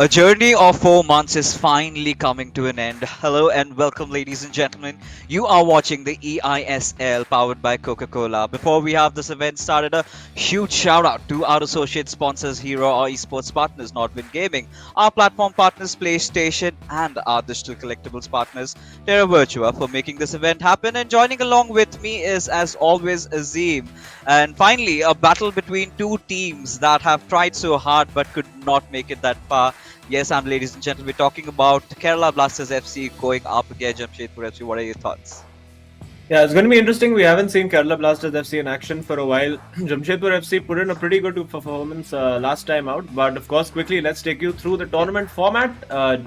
A journey of 4 months is finally coming to an end. Hello and welcome, ladies and gentlemen. You are watching the eISL powered by Coca Cola. Before we have this event started, a huge shout out to our associate sponsors, Hero, our esports partners, Nodwin Gaming, our platform partners, PlayStation, and our digital collectibles partners, Terra Virtua, for making this event happen. And joining along with me is, as always, Azim. And finally, a battle between two teams that have tried so hard but could not make it that far. Yes, I'm ladies and gentlemen, we're talking about Kerala Blasters FC going up against Jamshedpur FC. What are your thoughts? Yeah, it's going to be interesting. We haven't seen Kerala Blasters FC in action for a while. Jamshedpur FC put in a pretty good performance last time out. But of course, quickly, let's take you through the tournament format.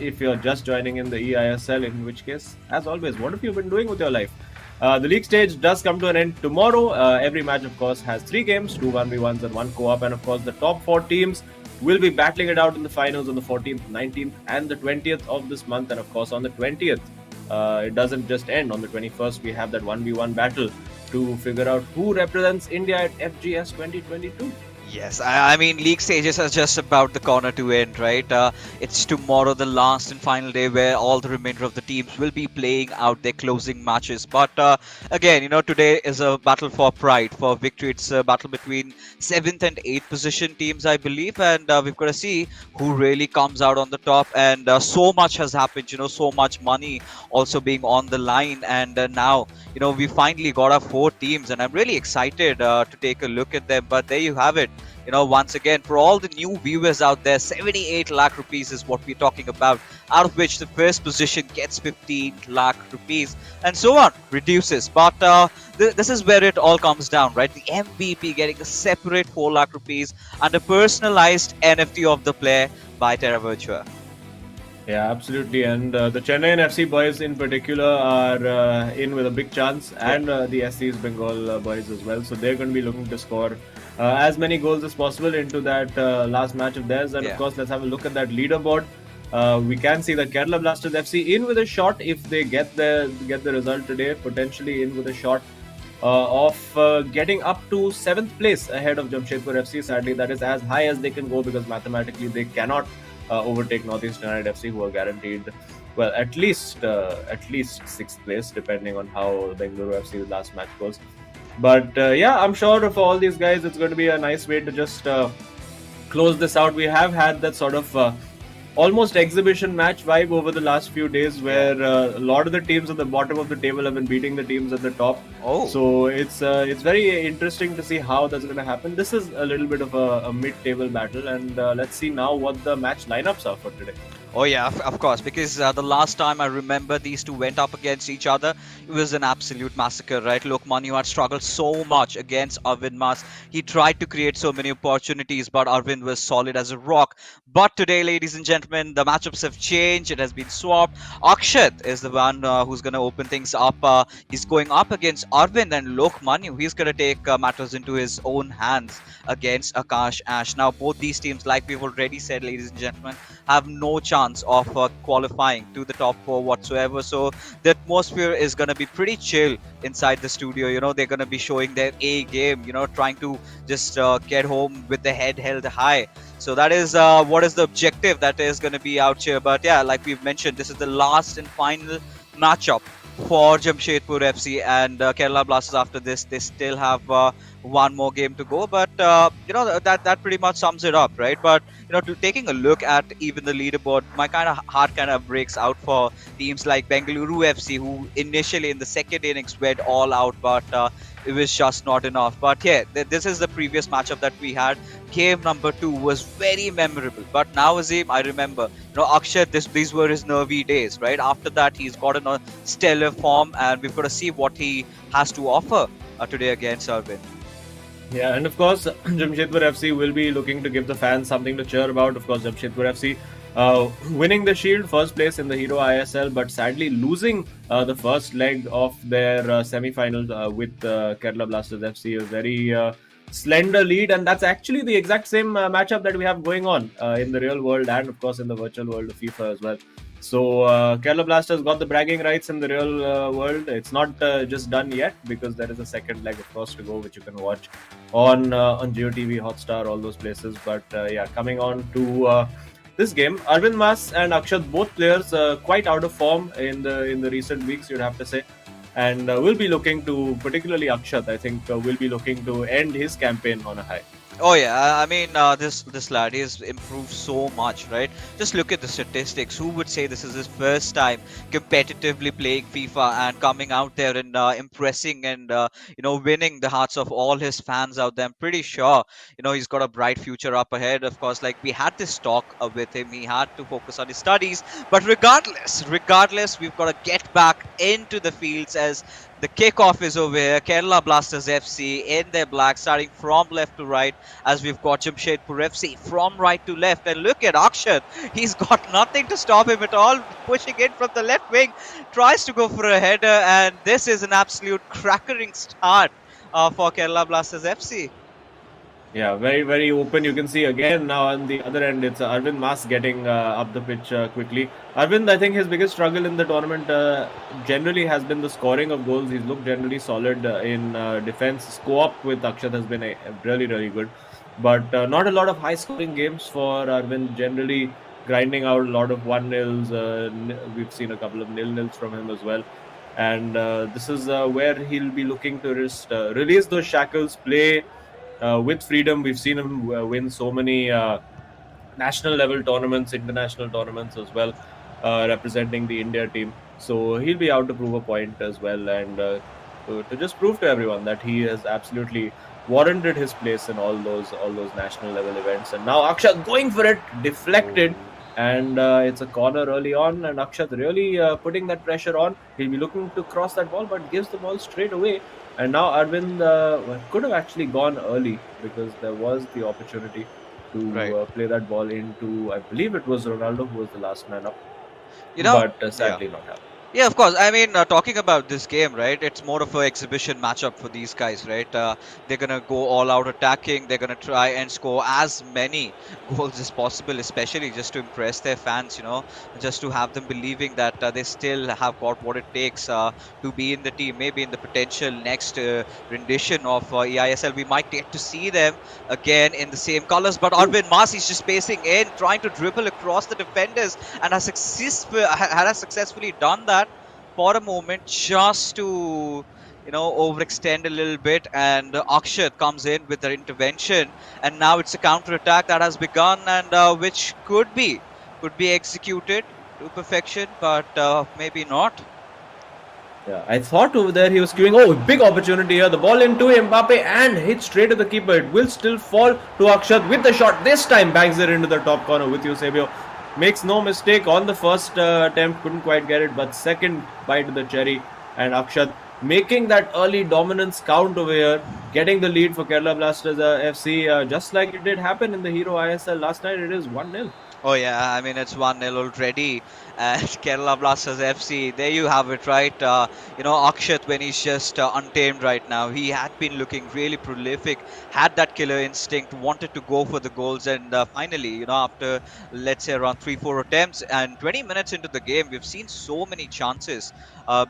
If you're just joining in the eISL, in which case, as always, what have you been doing with your life? The league stage does come to an end tomorrow. Every match, of course, has 3 games, 2 1v1s and 1 co-op. And of course, the top 4 teams will be battling it out in the finals on the 14th, 19th and the 20th of this month. And of course, on the 20th, it doesn't just end. On the 21st, we have that 1v1 battle to figure out who represents India at FGS 2022. Yes, I mean, league stages are just about the corner to end, right? It's tomorrow, the last and final day, where all the remainder of the teams will be playing out their closing matches. But again, today is a battle for pride, for victory. It's a battle between 7th and 8th position teams, I believe, and we've got to see who really comes out on the top. And so much has happened, so much money also being on the line. And now, we finally got our 4 teams, and I'm really excited to take a look at them. But there you have it. Once again, for all the new viewers out there, 78 lakh rupees is what we're talking about, out of which the first position gets 15 lakh rupees, and so on, reduces. But this is where it all comes down, right? The MVP getting a separate 4 lakh rupees and a personalized NFT of the player by Terra Virtua. Yeah, absolutely. And the Chennai FC boys in particular are in with a big chance, and the SC's Bengal boys as well. So they're going to be looking to score as many goals as possible into that last match of theirs. And of course, let's have a look at that leaderboard. We can see that Kerala Blasters FC in with a shot if they get the result today, potentially in with a shot of getting up to 7th place ahead of Jamshedpur FC. Sadly, that is as high as they can go because mathematically they cannot overtake Northeast United FC, who are guaranteed, well, at least 6th place, depending on how Bengaluru FC's last match goes. But yeah, I'm sure for all these guys, it's going to be a nice way to just close this out. We have had that sort of almost exhibition match vibe over the last few days, where a lot of the teams at the bottom of the table have been beating the teams at the top. So it's very interesting to see how that's going to happen. This is a little bit of a mid-table battle, and let's see now what the match lineups are for today. Oh yeah, of course, because the last time I remember these two went up against each other, it was an absolute massacre, right? Look, Manu had struggled so much against Arvind Mas. He tried to create so many opportunities, but Arvind was solid as a rock. But today, ladies and gentlemen, the matchups have changed. It has been swapped. Akshat is the one who's going to open things up. He's going up against Arvind, and look, Manu, he's going to take matters into his own hands against Akash Ash. Now, both these teams, like we've already said, ladies and gentlemen, have no chance of qualifying to the top 4 whatsoever. So the atmosphere is going to be pretty chill inside the studio. They're going to be showing their A game, trying to just get home with the head held high. So that is what is the objective that is going to be out here. But yeah, like we've mentioned, this is the last and final matchup for Jamshedpur FC, and Kerala Blasters. After this, they still have one more game to go, but that pretty much sums it up, right? But to taking a look at even the leaderboard, my heart kind of breaks out for teams like Bengaluru FC, who initially in the second innings went all out, but it was just not enough. But yeah, this is the previous matchup that we had. Game number 2 was very memorable. But now, Azim, I remember, Akshat, these were his nervy days, right? After that, he's gotten a stellar form, and we've got to see what he has to offer today against Arvind. Yeah, and of course, Jamshedpur FC will be looking to give the fans something to cheer about. Of course, Jamshedpur FC winning the Shield, first place in the Hero ISL, but sadly losing the first leg of their semi-final with Kerala Blasters FC, a very slender lead, and that's actually the exact same matchup that we have going on in the real world and of course in the virtual world of FIFA as well. So Kerala Blasters got the bragging rights in the real world. It's not just done yet because there is a second leg, of course, to go, which you can watch on GeoTV, Hotstar, all those places. But yeah, coming on to this game. Arvind Mas and Akshat, both players quite out of form in the recent weeks, you'd have to say. And we'll be looking to, particularly Akshat, I think, will be looking to end his campaign on a high. Oh yeah, I mean this lad has improved so much, right? Just look at the statistics. Who would say this is his first time competitively playing FIFA and coming out there and impressing and winning the hearts of all his fans out there? I'm pretty sure he's got a bright future up ahead. Of course, like we had this talk with him, he had to focus on his studies, but regardless, we've got to get back into the fields as the kickoff is over here. Kerala Blasters FC in their black, starting from left to right as we've got Jamshedpur FC from right to left. And look at Akshat. He's got nothing to stop him at all. Pushing in from the left wing. Tries to go for a header. And this is an absolute crackering start for Kerala Blasters FC. Yeah, very, very open. You can see again now on the other end, it's Arvind Mas getting up the pitch quickly. Arvind, I think his biggest struggle in the tournament generally has been the scoring of goals. He's looked generally solid in defense. Co-op with Akshat has been really, really good. But not a lot of high scoring games for Arvind, generally grinding out a lot of 1-0s. We've seen a couple of 0-0s from him as well. And this is where he'll be looking to release those shackles, play with freedom. We've seen him win so many national level tournaments, international tournaments as well, representing the India team. So he'll be out to prove a point as well, and to just prove to everyone that he has absolutely warranted his place in all those national level events. And now Akshat going for it, deflected. And it's a corner early on, and Akshat really putting that pressure on. He'll be looking to cross that ball, but gives the ball straight away. And now Arvind could have actually gone early because there was the opportunity to Right. play that ball into, I believe it was Ronaldo who was the last man up, You know, but yeah. sadly not happened. Yeah, of course. I mean, talking about this game, right? It's more of an exhibition matchup for these guys, right? They're gonna go all out attacking. They're gonna try and score as many goals as possible, especially just to impress their fans. Just to have them believing that they still have got what it takes to be in the team. Maybe in the potential next rendition of eISL, we might get to see them again in the same colors. But Arvind Mas is just pacing in, trying to dribble across the defenders, and has successfully done that for a moment just to overextend a little bit, and Akshat comes in with the intervention, and now it's a counter attack that has begun, and which could be executed to perfection, but maybe not. Yeah, I thought over there he was queuing. Oh, big opportunity here. The ball into Mbappe and hits straight to the keeper. It will still fall to Akshat with the shot. This time bangs it into the top corner with Eusebio. Makes no mistake on the first attempt. Couldn't quite get it, but second bite of the cherry. And Akshat making that early dominance count over here. Getting the lead for Kerala Blasters FC. Just like it did happen in the Hero ISL last night. It is 1-0. Oh yeah, I mean it's 1-0 already, and Kerala Blasters FC. There you have it, right? Akshat, when he's just untamed right now, he had been looking really prolific, had that killer instinct, wanted to go for the goals, and finally, after let's say around 3-4 attempts and 20 minutes into the game, we've seen so many chances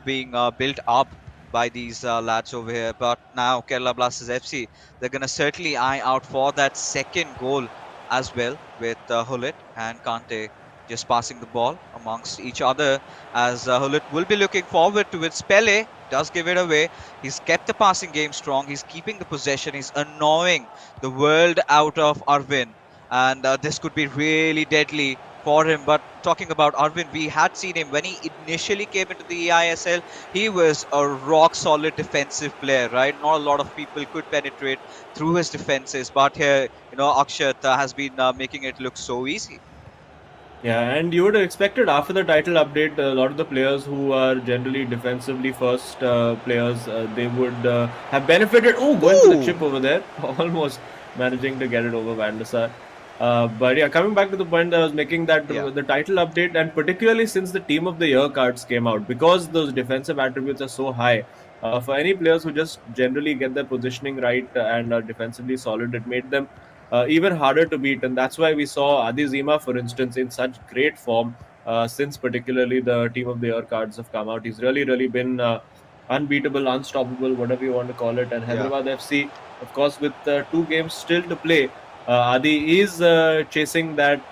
being built up by these lads over here. But now Kerala Blasters FC, they're gonna certainly eye out for that second goal as well, with Hullet and Kante just passing the ball amongst each other, as Hullet will be looking forward to it. Spele does give it away. He's kept the passing game strong. He's keeping the possession. He's annoying the world out of Arvind, and this could be really deadly for him. But talking about Arvind, we had seen him when he initially came into the eISL. He was a rock solid defensive player, right? Not a lot of people could penetrate through his defenses, but here, Akshat has been making it look so easy. Yeah, and you would have expected after the title update, a lot of the players who are generally defensively first players, they would have benefited. Oh, going for the chip over there, almost managing to get it over Van der Sar. But yeah, coming back to the point that I was making, that the title update, and particularly since the Team of the Year cards came out, because those defensive attributes are so high, for any players who just generally get their positioning right and are defensively solid, it made them even harder to beat. And that's why we saw Adi Zima, for instance, in such great form since particularly the Team of the Year cards have come out. He's really, really been unbeatable, unstoppable, whatever you want to call it. And Hyderabad FC, of course, with 2 games still to play, Adi is chasing that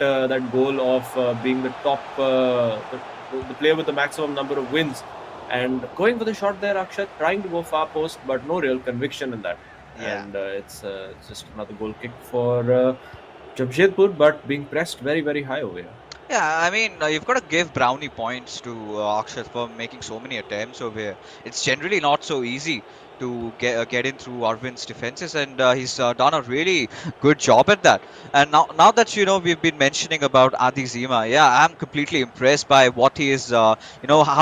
goal of being the top, the player with the maximum number of wins, and going for the shot there. Akshat trying to go far post, but no real conviction in that, Yeah. and it's just another goal kick for Jamshedpur, but being pressed very high over here. Yeah, I mean, you've got to give Brownie points to Akshat for making so many attempts over here. It's generally not so easy to get in through Arvin's defenses, and he's done a really good job at that. And now that we've been mentioning about Adi Zima, yeah, I'm completely impressed by what he is, how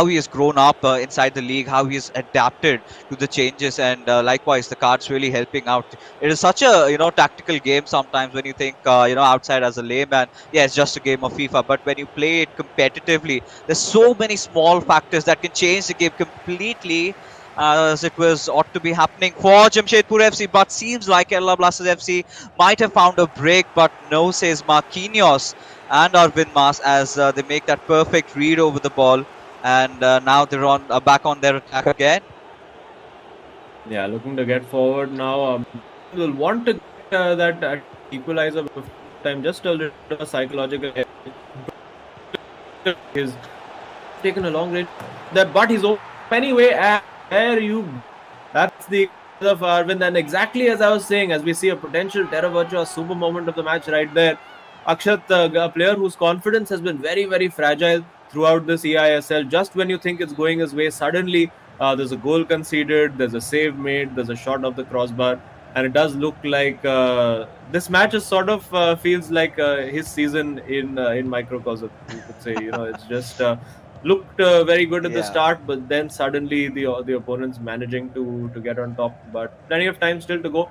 he has grown up inside the league, how he has adapted to the changes, and likewise the cards really helping out. It is such a tactical game sometimes when you think outside as a layman. Yeah, it's just a game of FIFA, but when you play it competitively, there's so many small factors that can change the game completely. As it was ought to be happening for Jamshedpur FC, but seems like Kerala Blasters FC might have found a break, but no, says Marquinhos and Arvind Mas as they make that perfect read over the ball, and now they're on back on their attack again. Yeah, looking to get forward now. Will want to get that equalizer before time, just a little psychological. Is taken a long range that, but he's over anyway. And there you, that's the of Arvind. And exactly as I was saying, as we see a potential terror virtue, a super moment of the match right there. Akshat, a player whose confidence has been very fragile throughout this eISL. Just when you think it's going his way, suddenly there's a goal conceded, there's a save made, there's a shot of the crossbar, and it does look like this match is sort of feels like his season in microcosm. You could say, it's just looked very good at the Yeah. start, but then suddenly the opponents managing to get on top. But plenty of time still to go.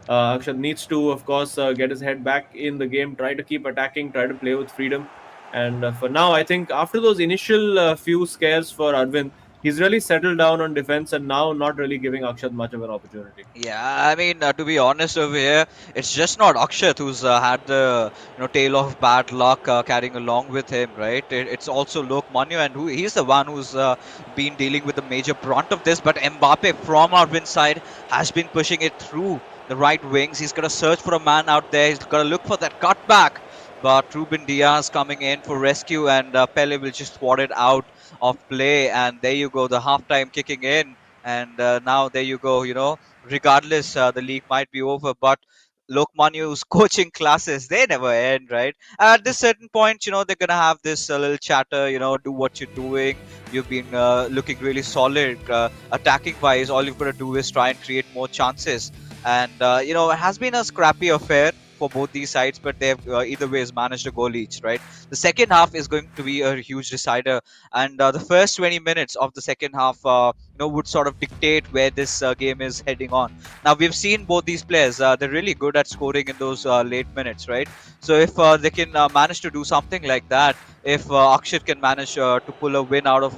Akshat needs to, of course, get his head back in the game, try to keep attacking, try to play with freedom. And for now, I think after those initial few scares for Arvind, he's really settled down on defense and now not really giving Akshat much of an opportunity. Yeah, I mean, to be honest over here, it's just not Akshat who's had the tail of bad luck carrying along with him, right? It's also Lok Manu, and he's the one who's been dealing with the major brunt of this. But Mbappe from Arvin's side has been pushing it through the right wings. He's got to search for a man out there. He's got to look for that cutback. But Ruben Diaz coming in for rescue, and Pele will just swat it out of play. And there you go, the halftime kicking in. And now there you go, regardless, the league might be over, but Lokmanu's coaching classes, they never end, right? At this certain point, they're gonna have this little chatter, do what you're doing. You've been looking really solid, attacking wise. All you've got to do is try and create more chances. And it has been a scrappy affair for both these sides, but they've either ways managed a goal each, right? The second half is going to be a huge decider, and the first 20 minutes of the second half would sort of dictate where this game is heading on. Now we've seen both these players; they're really good at scoring in those late minutes, right? So if they can manage to do something like that, if Akshat can manage to pull a win out of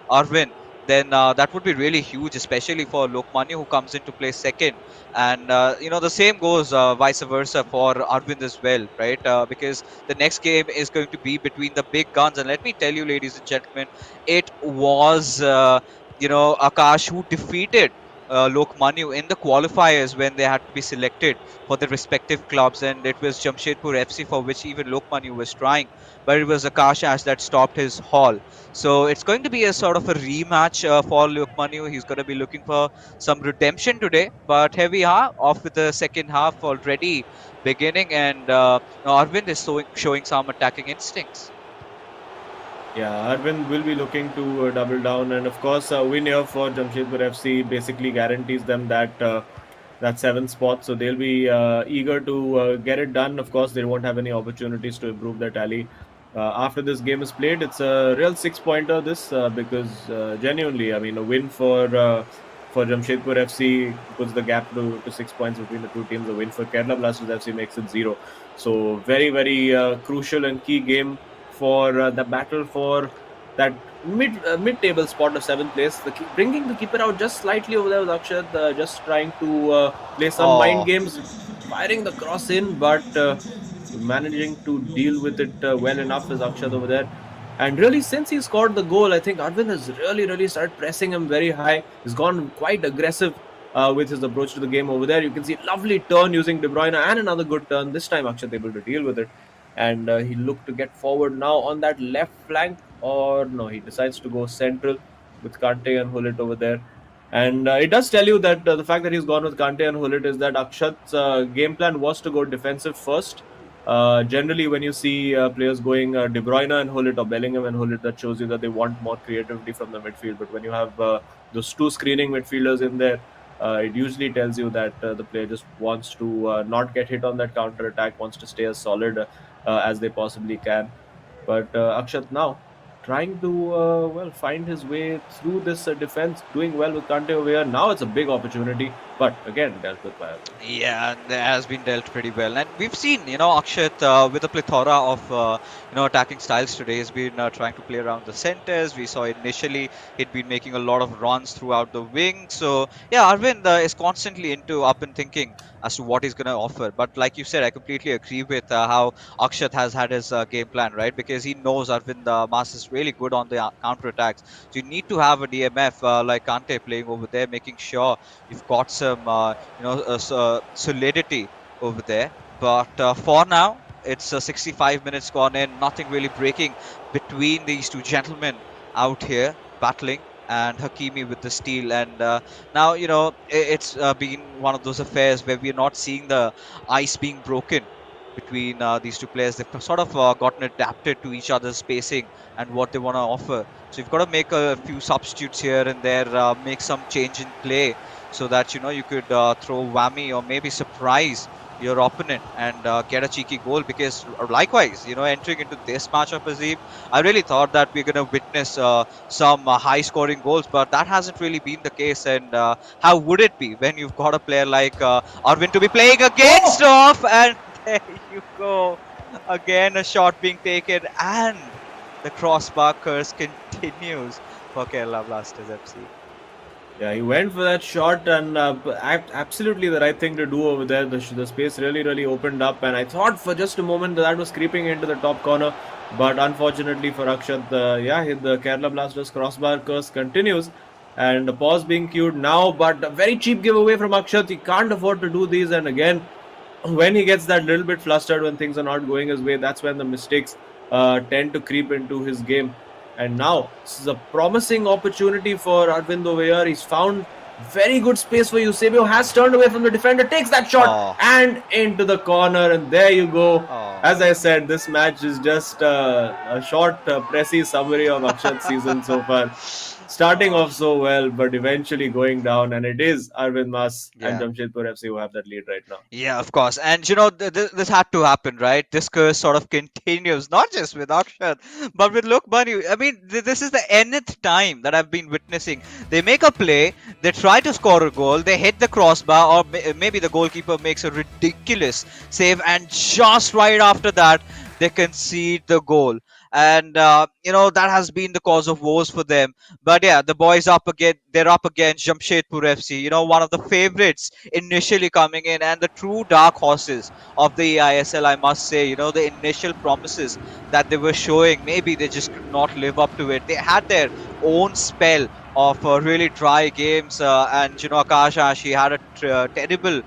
Arvin, then that would be really huge, especially for Lokmanya who comes into play second. And the same goes vice versa for Arvind as well, right? Because the next game is going to be between the big guns, and let me tell you, ladies and gentlemen, it was Akash who defeated Lokmanu in the qualifiers when they had to be selected for their respective clubs, and it was Jamshedpur FC for which even Lokmanu was trying, but it was Akash Ash that stopped his haul. So it's going to be a sort of a rematch for Lokmanu. He's going to be looking for some redemption today, but here we are off with the second half already beginning, and Arvind is showing some attacking instincts. Yeah, Arvind will be looking to double down, and of course, a win here for Jamshedpur FC basically guarantees them that seventh spot. So they'll be eager to get it done. Of course, they won't have any opportunities to improve their tally after this game is played. It's a real six-pointer. This because genuinely, I mean, a win for Jamshedpur FC puts the gap to 6 points between the two teams. A win for Kerala Blasters FC makes it 0. So very crucial and key game for the battle for that mid-table spot of seventh place. Bringing the keeper out just slightly over there with Akshat, just trying to play some mind Oh, games, firing the cross in, but managing to deal with it well enough is Akshat over there. And really, since he scored the goal, I think Arvind has really started pressing him very high. He's gone quite aggressive. with his approach to the game over there. You can see lovely turn using De Bruyne and another good turn. This time Akshat able to deal with it, and he looked to get forward now on that left flank, or no, he decides to go central with Kante and Hullet over there. And it does tell you that the fact that he's gone with Kante and Hullet is that Akshat's game plan was to go defensive first. Generally, when you see players going De Bruyne and Hullet or Bellingham and Hullet, that shows you that they want more creativity from the midfield. But when you have those two screening midfielders in there, it usually tells you that the player just wants to not get hit on that counter attack, wants to stay as solid as they possibly can. But Akshat now trying to find his way through this defense, doing well with Kante over here. Now it's a big opportunity, but again dealt with by. Yeah, that has been dealt pretty well, and we've seen, Akshat with a plethora of attacking styles today. He's been trying to play around the centers. We saw initially he'd been making a lot of runs throughout the wing. So yeah, Arvind is constantly into up and thinking as to what he's going to offer. But like you said, I completely agree with how Akshat has had his game plan, right? Because he knows Arvind Mas is really good on the counter attacks. So you need to have a DMF like Kante playing over there, making sure you've got some solidity over there. But for now, it's 65 minutes gone in, nothing really breaking between these two gentlemen out here battling, and Hakimi with the steal. And now, it's been one of those affairs where we're not seeing the ice being broken between these two players. They've sort of gotten adapted to each other's spacing and what they want to offer. So you've got to make a few substitutes here and there, make some change in play, so that you could throw whammy or maybe surprise your opponent and get a cheeky goal. Because likewise, entering into this matchup, Azim, I really thought that we're going to witness some high scoring goals, but that hasn't really been the case. And how would it be when you've got a player like Arvind to be playing against off? And there you go, again a shot being taken, and the crossbar curse continues for Kerala Blasters FC. Yeah, he went for that shot, and absolutely the right thing to do over there. The space really opened up, and I thought for just a moment that was creeping into the top corner, but unfortunately for Akshat, the Kerala Blasters crossbar curse continues, and the pause being queued now, but a very cheap giveaway from Akshat. He can't afford to do these, and again, when he gets that little bit flustered when things are not going his way, that's when the mistakes tend to creep into his game. And now this is a promising opportunity for Arvind over here. He's found very good space for Eusebio, has turned away from the defender, takes that shot and into the corner, and there you go. As I said, this match is just a short, precis summary of Akshat's season so far. Starting off so well, but eventually going down, and it is Arvind Mas and Jamshedpur FC who have that lead right now. Yeah, of course. And this had to happen, right? This curse sort of continues, not just with Akshat, but with Lokman. I mean, this is the nth time that I've been witnessing. They make a play, they try to score a goal, they hit the crossbar, or maybe the goalkeeper makes a ridiculous save, and just right after that, they concede the goal. And that has been the cause of woes for them. But yeah, the boys they're up against Jamshedpur FC, one of the favorites initially coming in, and the true dark horses of the eISL, I must say. The initial promises that they were showing, maybe they just could not live up to it. They had their own spell of really dry games, and Akash, she had a terrible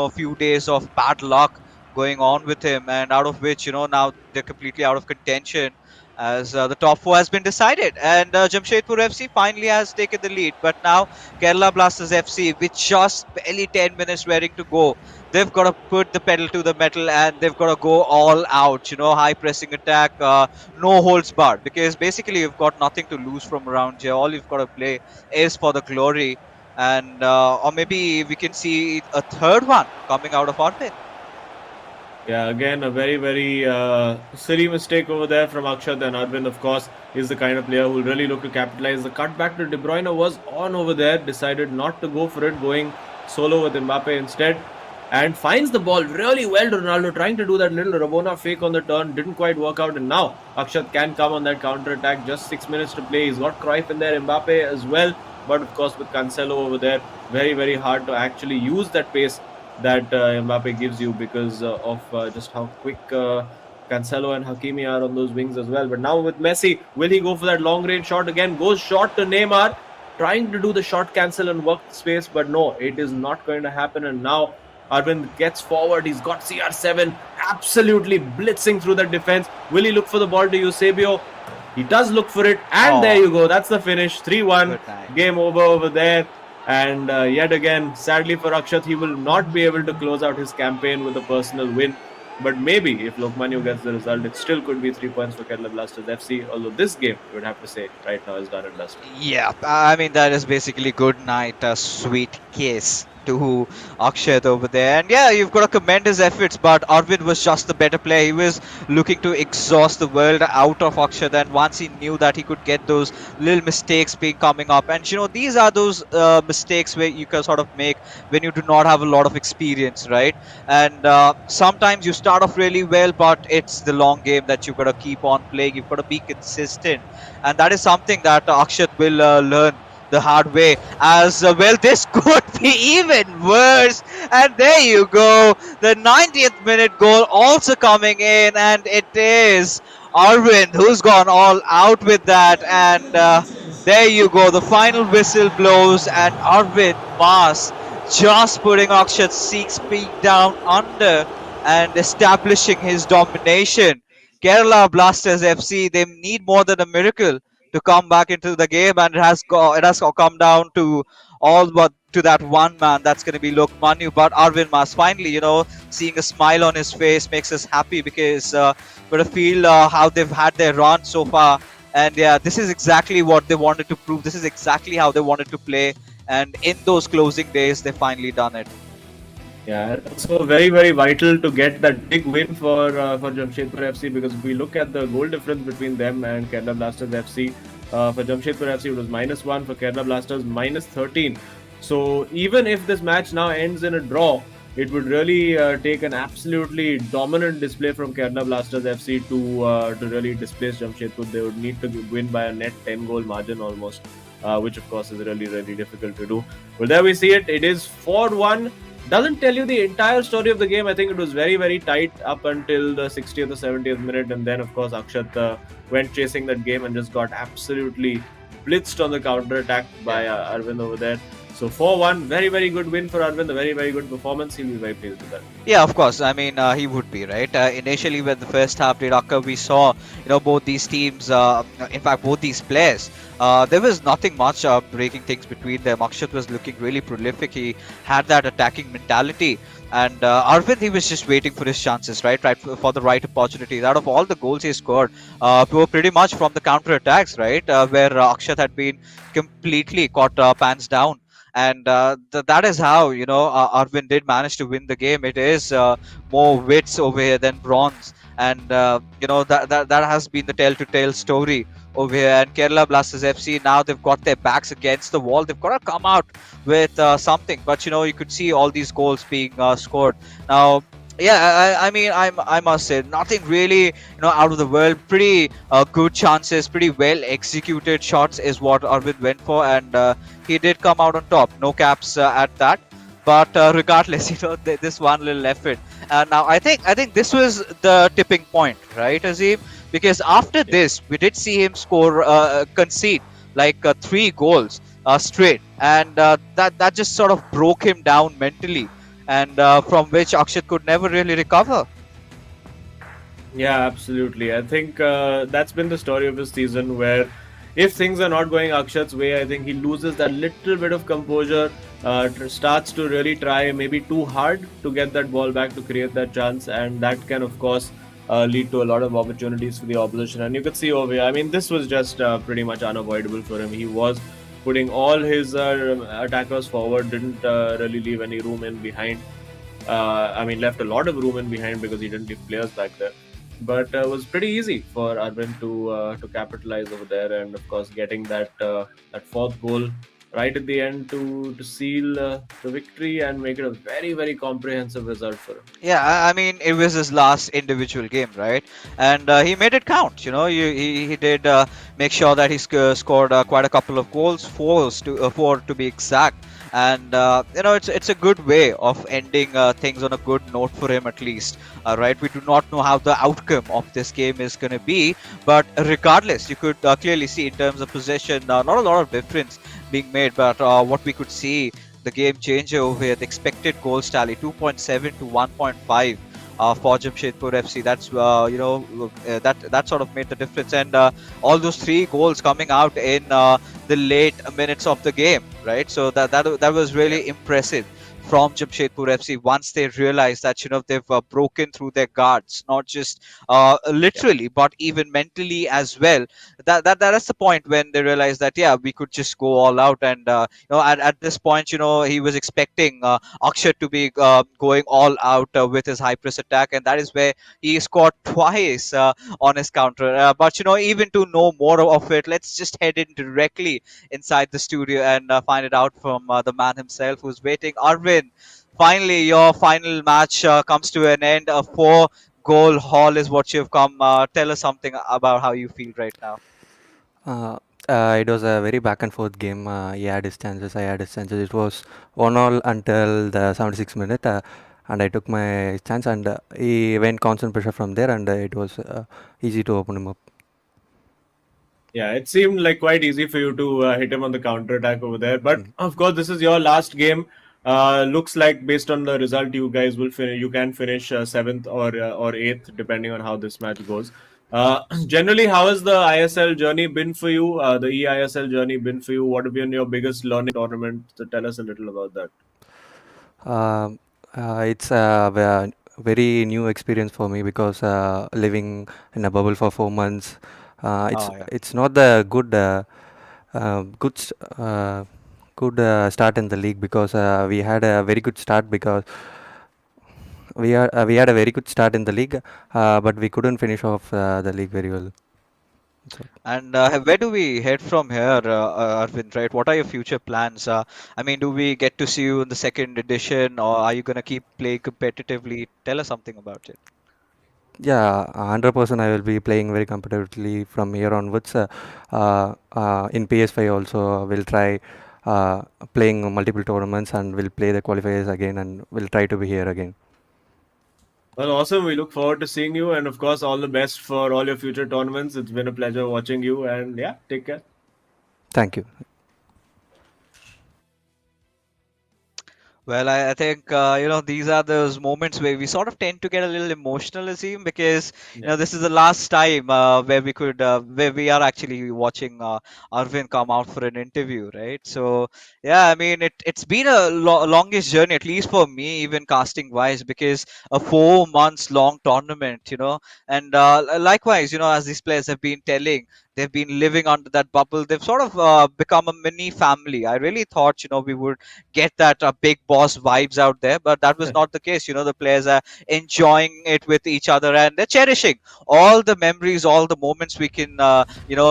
few days of bad luck going on with him, and out of which now they're completely out of contention, as the top four has been decided, and Jamshedpur FC finally has taken the lead. But now Kerala Blasters FC, with just barely 10 minutes ready to go, they've got to put the pedal to the metal, and they've got to go all out. High pressing attack, no holds barred, because basically you've got nothing to lose from around here. All you've got to play is for the glory, and or maybe we can see a third one coming out of Arvind. Yeah, again, a very silly mistake over there from Akshat, and Arvind, of course, is the kind of player who will really look to capitalize. The cutback to De Bruyne was on over there, decided not to go for it, going solo with Mbappe instead, and finds the ball really well to Ronaldo, trying to do that little Rabona fake on the turn, didn't quite work out, and now Akshat can come on that counter-attack. Just 6 minutes to play. He's got Cruyff in there, Mbappe as well, but of course with Cancelo over there, very hard to actually use that pace that Mbappe gives you, because of just how quick Cancelo and Hakimi are on those wings as well. But now with Messi, will he go for that long range shot again? Goes short to Neymar, trying to do the shot cancel and work the space, but no, it is not going to happen. And now Arvind gets forward. He's got CR7 absolutely blitzing through the defense. Will he look for the ball to Eusebio? He does look for it, and there you go. That's the finish. 3-1. Game over there. And yet again, sadly for Akshat, he will not be able to close out his campaign with a personal win. But maybe if Lokmanya gets the result, it still could be 3 points for Kerala Blasters FC. Although this game, you would have to say, right now is done and dusted. Yeah, I mean, that is basically good night, a sweet kiss to Akshat over there. And yeah, you've got to commend his efforts, but Arvind was just the better player. He was looking to exhaust the world out of Akshat, and once he knew that he could get those little mistakes being coming up. And these are those mistakes where you can sort of make when you do not have a lot of experience, right? And sometimes you start off really well, but it's the long game that you've got to keep on playing. You've got to be consistent, and that is something that Akshat will learn the hard way as well. This could be even worse, and there you go, the 90th minute goal also coming in, and it is Arvind who's gone all out with that. And there you go, the final whistle blows, and Arvind Mas just putting Akshat 6 feet down under and establishing his domination. Kerala Blasters FC, they need more than a miracle to come back into the game, and it has come down to all but to that one man, that's going to be Lokmanya. But Arvind Mas finally, seeing a smile on his face makes us happy, because we're to feel how they've had their run so far. And yeah, this is exactly what they wanted to prove. This is exactly how they wanted to play, and in those closing days, they finally done it. Yeah, so very, very vital to get that big win for Jamshedpur FC, because if we look at the goal difference between them and Kerala Blasters FC, for Jamshedpur FC it was -1, for Kerala Blasters -13. So even if this match now ends in a draw, it would really take an absolutely dominant display from Kerala Blasters FC to really displace Jamshedpur. They would need to win by a net 10-goal margin almost, which of course is really, really difficult to do. Well, there we see it. It is 4-1. Doesn't tell you the entire story of the game. I think it was very, very tight up until the 60th or 70th minute, and then of course Akshat went chasing that game and just got absolutely blitzed on the counter attack by Arvind over there. So 4-1, very, very good win for Arvind, a very, very good performance. He'll be very pleased with that. Yeah, of course. I mean, he would be, right? Initially, when the first half did occur, we saw, both these teams, in fact, both these players, there was nothing much breaking things between them. Akshat was looking really prolific. He had that attacking mentality. And Arvind, he was just waiting for his chances, right for the right opportunities. Out of all the goals he scored, were pretty much from the counter attacks, right? Where Akshat had been completely caught pants down. And that is how Arvind did manage to win the game. It is more wits over here than bronze, and that has been the tale story over here. And Kerala Blasters FC, now they've got their backs against the wall. They've got to come out with something. But you could see all these goals being scored now. Yeah, I mean, I must say, nothing really, out of the world. Pretty good chances, pretty well executed shots is what Arvind went for, and he did come out on top. No caps at that. But regardless, this one little effort. Now I think this was the tipping point, right, Azim? Because after this, we did see him concede like 3 goals straight, and that just sort of broke him down mentally. And from which Akshat could never really recover. Yeah, absolutely. I think that's been the story of his season, where if things are not going Akshat's way, I think he loses that little bit of composure, starts to really try maybe too hard to get that ball back to create that chance, and that can of course lead to a lot of opportunities for the opposition. And you could see over here, I mean, this was just pretty much unavoidable for him. He was putting all his attackers forward, didn't really leave any room in behind. I mean, left a lot of room in behind because he didn't leave players back there. But it was pretty easy for Arvind to capitalize over there, and of course getting that 4th goal right at the end to seal the victory and make it a very, very comprehensive result for him. Yeah, I mean, it was his last individual game, right? And he made it count. He did make sure that he scored quite a couple of goals, 4 to be exact. and it's a good way of ending things on a good note for him at least. Right, we do not know how the outcome of this game is going to be, but regardless, you could clearly see in terms of possession, not a lot of difference being made, but what we could see, the game changer over here, the expected goals tally 2.7 to 1.5 for Jamshedpur FC. That's that sort of made the difference, and all those three goals coming out in the late minutes of the game, right? So that was Yeah. really impressive from Jamshedpur FC once they realized that they've broken through their guards, not just literally but even mentally as well. That's the point when they realized that yeah, we could just go all out, and at this point he was expecting Akshat to be going all out with his high press attack, and that is where he scored twice on his counter. But even to know more of it, let's just head in directly inside the studio and find it out from the man himself who's waiting. Arvin, finally your final match comes to an end. A four-goal haul is what you've come. Tell us something about how you feel right now. Uh, it was a very back and forth game. He had his chances, I had his chances. It was 1-1 until the 76th minute, and I took my chance, and he went constant pressure from there, and it was easy to open him up. Yeah, it seemed like quite easy for you to hit him on the counter attack over there. But Mm. of course, this is your last game. Looks like based on the result, you guys will finish. You can finish seventh or eighth, depending on how this match goes. Generally, how has the ISL journey been for you? The eISL journey been for you? What have been your biggest learning tournament? So tell us a little about that. Um it's a very new experience for me because living in a bubble for 4 months, Oh yeah. it's not the good good good start in the league because we had a very good start because we had a very good start in the league, but we couldn't finish off the league very well. So, And where do we head from here, Arvind? Right? What are your future plans? I mean, do we get to see you in the second edition, or are you gonna keep playing competitively? Tell us something about it. yeah, 100% I will be playing very competitively from here onwards. In PS5 also we'll try uh, playing multiple tournaments and we'll play the qualifiers again and we'll try to be here again. Well, awesome. We look forward to seeing you, and of course, all the best for all your future tournaments. It's been a pleasure watching you, and yeah, take care. Thank you. Well, I think these are those moments where we sort of tend to get a little emotional, Azim, because Yeah. this is the last time where we are actually watching Arvind come out for an interview, right? So yeah, I mean it's been a longest journey, at least for me, even casting wise, because a 4 months long tournament, and likewise, as these players have been telling. They've been living under that bubble. They've sort of become a mini family. I really thought, we would get that big boss vibes out there, but that was not the case. The players are enjoying it with each other, and they're cherishing all the memories, all the moments we can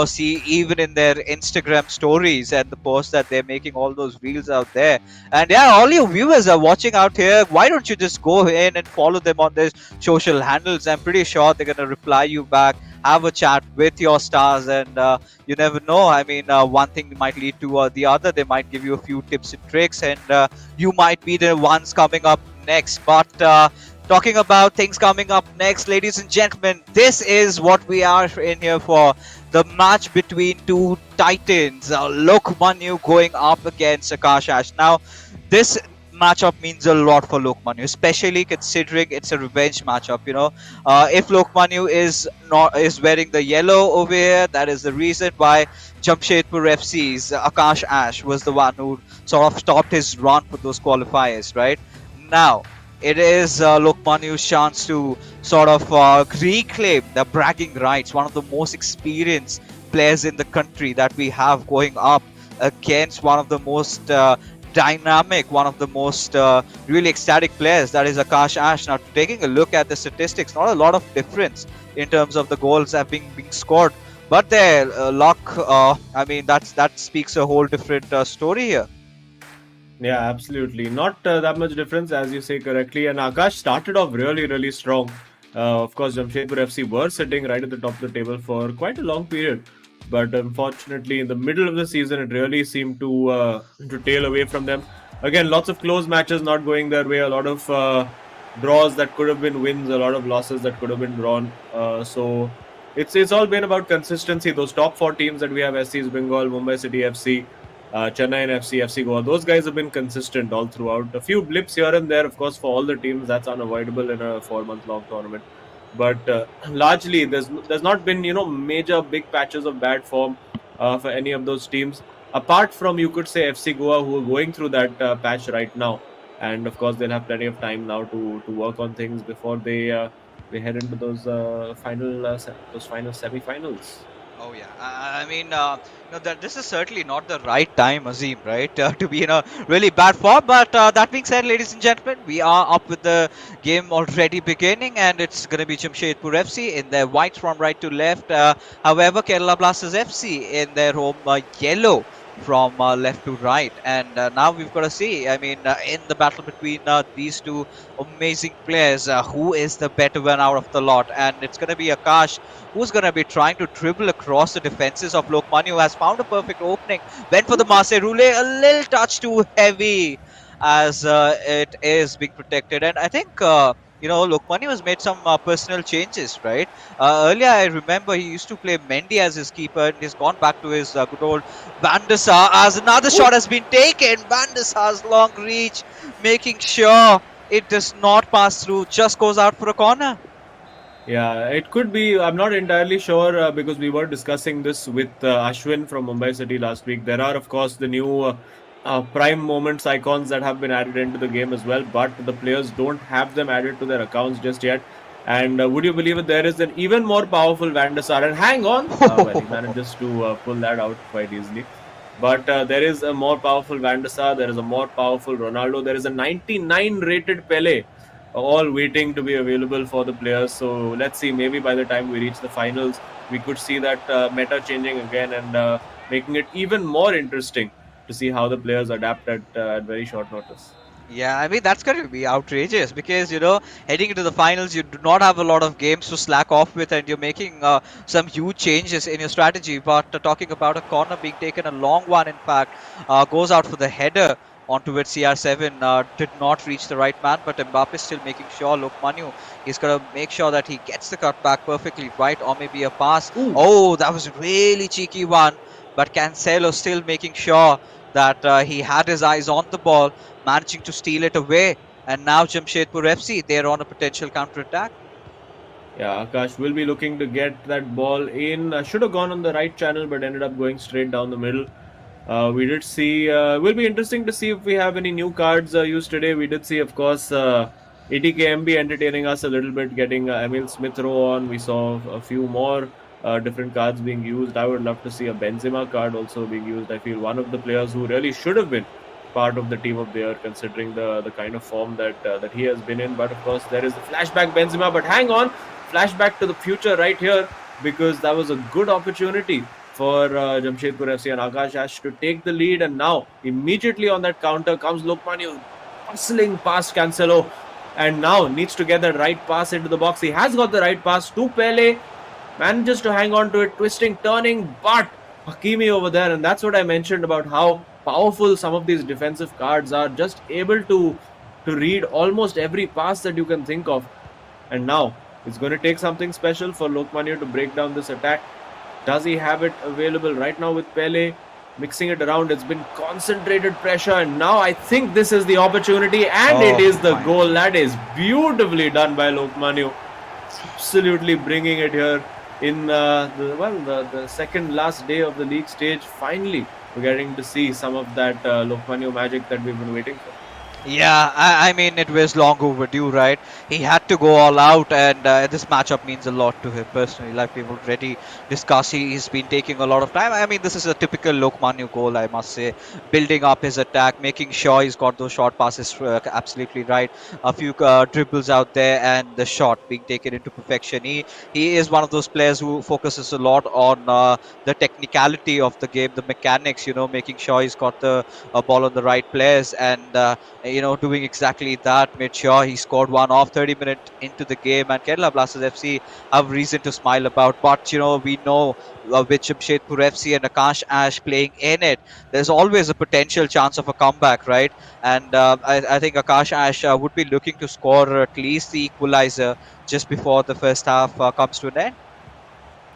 see even in their Instagram stories and the posts that they're making, all those reels out there. And yeah, all you viewers are watching out here, why don't you just go in and follow them on their social handles? I'm pretty sure they're going to reply you back, have a chat with your stars, and you never know. I mean, one thing might lead to the other. They might give you a few tips and tricks, and you might be the ones coming up next. But talking about things coming up next, ladies and gentlemen, this is what we are in here for. The match between two titans, Lokmanu going up against Akash Ash. Now, this matchup means a lot for Lokmanu, especially considering it's a revenge matchup. If Lokmanu is wearing the yellow over here, that is the reason why Jamshedpur FC's Akash Ash was the one who sort of stopped his run for those qualifiers. Right now, it is Lokmanu's chance to sort of reclaim the bragging rights. One of the most experienced players in the country that we have going up against one of the most dynamic, one of the most really ecstatic players, that is Akash Ash. Now, taking a look at the statistics, not a lot of difference in terms of the goals that being scored, but their luck, I mean, that speaks a whole different story here. Yeah, absolutely. Not that much difference, as you say correctly. And Akash started off really, really strong. Of course, Jamshedpur FC were sitting right at the top of the table for quite a long period. But unfortunately, in the middle of the season, it really seemed to tail away from them. again, lots of close matches not going their way, a lot of draws that could have been wins, a lot of losses that could have been drawn. So it's all been about consistency. Those top four teams that we have: SC's Bengal, Mumbai City FC, Chennai FC, FC Goa. Those guys have been consistent all throughout. A few blips here and there, of course, for all the teams. That's unavoidable in a 4 month long tournament. But largely, there's not been major big patches of bad form for any of those teams, apart from, you could say, FC Goa, who are going through that patch right now. And of course, they'll have plenty of time now to work on things before they head into those final semi-finals. Oh yeah, I mean, that this is certainly not the right time, Azim, right, to be in a really bad form. But that being said, ladies and gentlemen, we are up with the game already beginning, and it's going to be Jamshedpur FC in their white from right to left. However, Kerala Blasters FC in their home yellow from left to right. And now we've got to see, I mean, in the battle between these two amazing players, who is the better one out of the lot. And it's going to be Akash who's going to be trying to dribble across the defenses of Lokmanya, who has found a perfect opening. Went for the Marseille Roulette, a little touch too heavy as it is being protected. And I think, Lokmanya has made some personal changes, right? Earlier, I remember he used to play Mendy as his keeper, and he's gone back to his good old Van der Sar, as another shot has been taken. Van der Sar's long reach, making sure it does not pass through, just goes out for a corner. Yeah, it could be. I'm not entirely sure because we were discussing this with Ashwin from Mumbai City last week. There are, of course, the new prime moments icons that have been added into the game as well, but the players don't have them added to their accounts just yet. And would you believe it? There is an even more powerful Van der Sar. And hang on, well, he manages to pull that out quite easily. But there is a more powerful Van der Sar. There is a more powerful Ronaldo. There is a 99 rated Pele, all waiting to be available for the players. So let's see, maybe by the time we reach the finals, we could see that meta changing again and making it even more interesting to see how the players adapt at very short notice. Yeah, I mean, that's going to be outrageous because, heading into the finals, you do not have a lot of games to slack off with, and you're making some huge changes in your strategy. But talking about a corner being taken, a long one, in fact, goes out for the header onto it. CR7 did not reach the right man, but Mbappe is still making sure. Lokmanya is going to make sure that he gets the cut back perfectly right, or maybe a pass. Ooh. Oh, that was a really cheeky one, but Cancelo still making sure that he had his eyes on the ball, managing to steal it away. And now Jamshedpur FC, they're on a potential counter-attack. Yeah, Akash will be looking to get that ball in. Should have gone on the right channel, but ended up going straight down the middle. We did see, will be interesting to see if we have any new cards used today. We did see, of course, ATKMB entertaining us a little bit, getting Emil Smith Rowe on. We saw a few more different cards being used. I would love to see a Benzema card also being used. I feel one of the players who really should have been part of the team of the year, considering the kind of form that he has been in. But of course, there is the flashback Benzema. But hang on, flashback to the future right here, because that was a good opportunity for Jamshedpur FC and Akash Ash to take the lead. And now, immediately on that counter comes Lokmanya, hustling past Cancelo, and now needs to get that right pass into the box. He has got the right pass to Pele, manages to hang on to it, twisting, turning, but Hakimi over there. And that's what I mentioned about how powerful some of these defensive cards are, just able to read almost every pass that you can think of. And now it's going to take something special for Lokmanya to break down this attack. Does he have it available right now with Pele? Mixing it around, it's been concentrated pressure, and now I think this is the opportunity, and it is the goal. That is beautifully done by Lokmanya. Absolutely bringing it here in the second last day of the league stage. Finally, we're getting to see some of that Lokmanya magic that we've been waiting for. Yeah, I mean, it was long overdue, right? He had to go all out, and this matchup means a lot to him personally. Like we've already discussed, he's been taking a lot of time. I mean, this is a typical Lokmanya goal, I must say. Building up his attack, making sure he's got those short passes absolutely right. A few dribbles out there, and the shot being taken into perfection. He is one of those players who focuses a lot on the technicality of the game, the mechanics, making sure he's got the ball on the right players, and doing exactly that. Made sure he scored one off 30 minutes into the game, and Kerala Blasters FC have reason to smile about. But we know with Jamshedpur FC and Akash Ash playing in it, there's always a potential chance of a comeback, right? And I think Akash Ash would be looking to score at least the equalizer just before the first half comes to an end.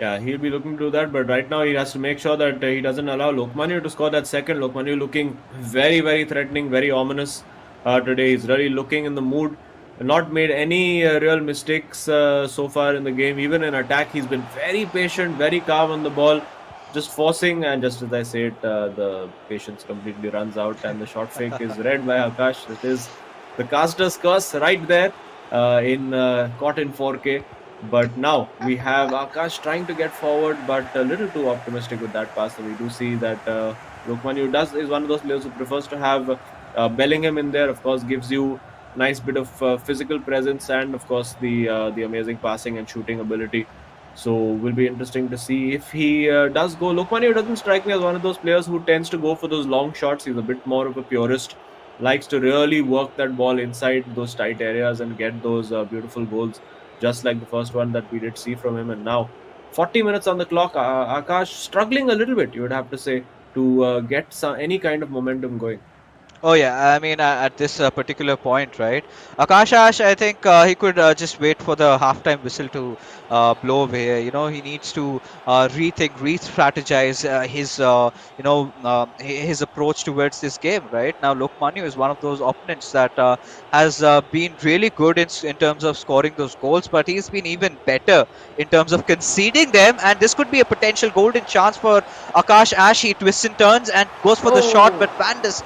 Yeah, he'll be looking to do that, but right now he has to make sure that he doesn't allow Lokmanu to score that second. Lokmanu looking very, very threatening, very ominous today. He's really looking in the mood. Not made any real mistakes so far in the game. Even in attack, he's been very patient, very calm on the ball, just forcing. And just as I said, the patience completely runs out, and the shot fake is read by Akash. It is the caster's curse right there in caught in 4K. But now we have Akash trying to get forward, but a little too optimistic with that pass. So we do see that Lokmanu is one of those players who prefers to have Bellingham in there. Of course, gives you nice bit of physical presence and of course the amazing passing and shooting ability. So will be interesting to see if he does go. Lokmanu doesn't strike me as one of those players who tends to go for those long shots. He's a bit more of a purist. Likes to really work that ball inside those tight areas and get those beautiful goals, just like the first one that we did see from him. And now 40 minutes on the clock. Akash struggling a little bit, you would have to say, to get any kind of momentum going. Oh yeah, I mean at this particular point, right? Akash Ash, I think he could just wait for the halftime whistle to blow away. He needs to rethink, re-strategize his approach towards this game. Right now, Lokmanu is one of those opponents that has been really good in terms of scoring those goals, but he's been even better in terms of conceding them. And this could be a potential golden chance for Akash Ash. He twists and turns and goes for the shot, but Vandis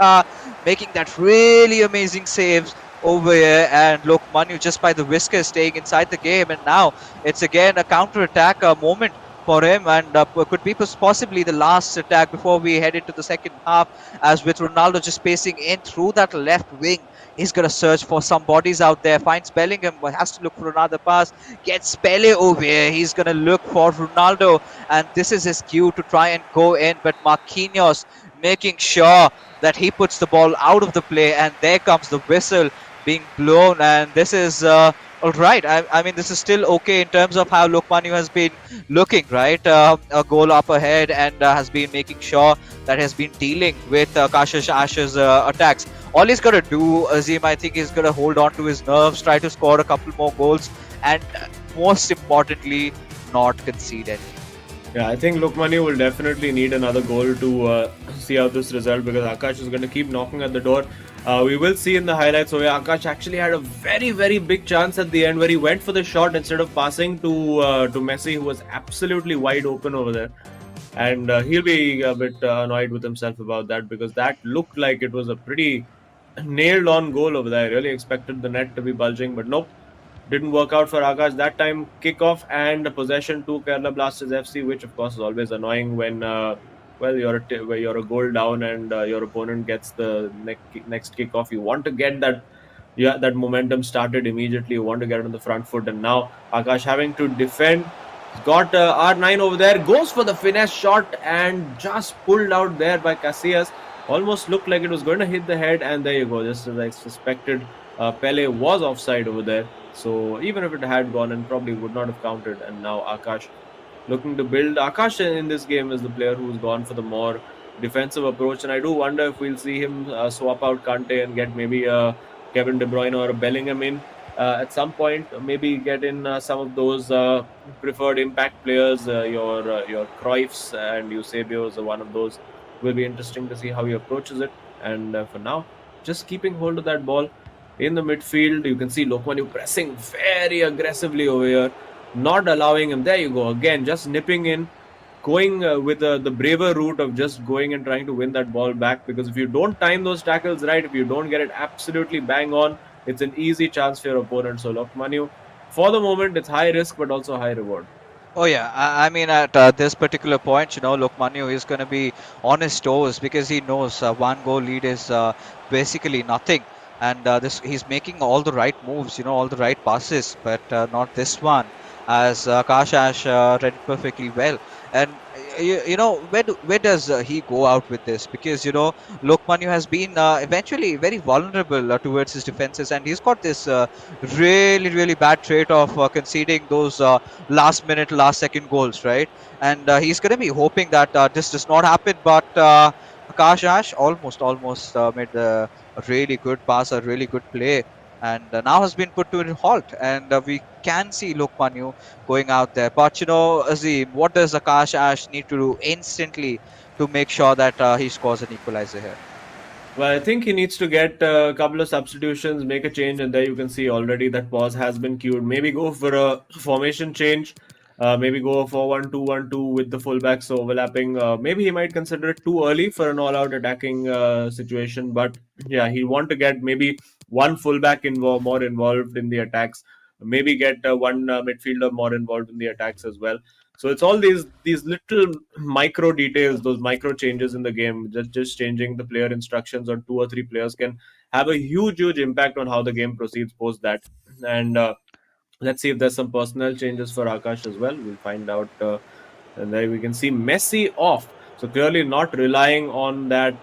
making that really amazing saves over here, and look, Manu just by the whisker staying inside the game, and now it's again a counter-attack moment for him, and could be possibly the last attack before we head into the second half, as with Ronaldo just pacing in through that left wing. He's going to search for some bodies out there, finds Bellingham, but has to look for another pass, gets Pele over here. He's going to look for Ronaldo, and this is his cue to try and go in, but Marquinhos making sure that he puts the ball out of the play, and there comes the whistle being blown, and this is all right. I mean, this is still okay in terms of how Lokmanu has been looking, right? A goal up ahead, and has been making sure that has been dealing with Kashish Ash's attacks. All he's got to do, Azim, I think, is going to hold on to his nerves, try to score a couple more goals, and most importantly, not concede any. Yeah, I think Lokmanu will definitely need another goal to see out this result, because Akash is going to keep knocking at the door. We will see in the highlights where Akash actually had a very, very big chance at the end where he went for the shot instead of passing to Messi, who was absolutely wide open over there. And he'll be a bit annoyed with himself about that, because that looked like it was a pretty nailed on goal over there. I really expected the net to be bulging, but nope. Didn't work out for Akash that time. Kickoff and possession to Kerala Blasters FC, which of course is always annoying when you're a goal down and your opponent gets the next kickoff. You want to get that momentum started immediately. You want to get on the front foot, and now Akash having to defend. He's got R9 over there, goes for the finesse shot and just pulled out there by Casillas. Almost looked like it was going to hit the head, and there you go. Just as I suspected, Pele was offside over there. So even if it had gone in, probably would not have counted. And now Akash looking to build. Akash in this game is the player who's gone for the more defensive approach. And I do wonder if we'll see him swap out Kante and get maybe a Kevin De Bruyne or a Bellingham in at some point. Maybe get in some of those preferred impact players. Your Cruyffs and Eusebios are one of those. Will be interesting to see how he approaches it. And for now, just keeping hold of that ball in the midfield. You can see Lokmanu pressing very aggressively over here, not allowing him. There you go again, just nipping in, going with the braver route of just going and trying to win that ball back, because if you don't time those tackles right, if you don't get it absolutely bang on, it's an easy chance for your opponent. So Lokmanu, for the moment, it's high risk but also high reward. Oh yeah, I mean at this particular point, Lokmanu is going to be on his toes, because he knows one goal lead is basically nothing, and this he's making all the right moves, all the right passes, but not this one. as Akash Ash read it perfectly well. And where does he go out with this? Because Lokmanu has been eventually very vulnerable towards his defenses, and he's got this really really bad trait of conceding those last minute, last second goals, right? And he's going to be hoping that this does not happen, but. Akash Ash almost made a really good pass, a really good play, and now has been put to a halt. And we can see Lokmanu going out there. But Azim, what does Akash Ash need to do instantly to make sure that he scores an equalizer here? Well, I think he needs to get a couple of substitutions, make a change, and there you can see already that pause has been queued. Maybe go for a formation change. Maybe go for 1-2-1-2 with the fullbacks overlapping. Maybe he might consider it too early for an all-out attacking situation. But yeah, he want to get maybe one fullback more involved in the attacks. Maybe get one midfielder more involved in the attacks as well. So it's all these little micro details, those micro changes in the game. Just changing the player instructions on two or three players can have a huge impact on how the game proceeds post that. And let's see if there's some personnel changes for Akash as well. We'll find out. And there we can see Messi off. So clearly not relying on that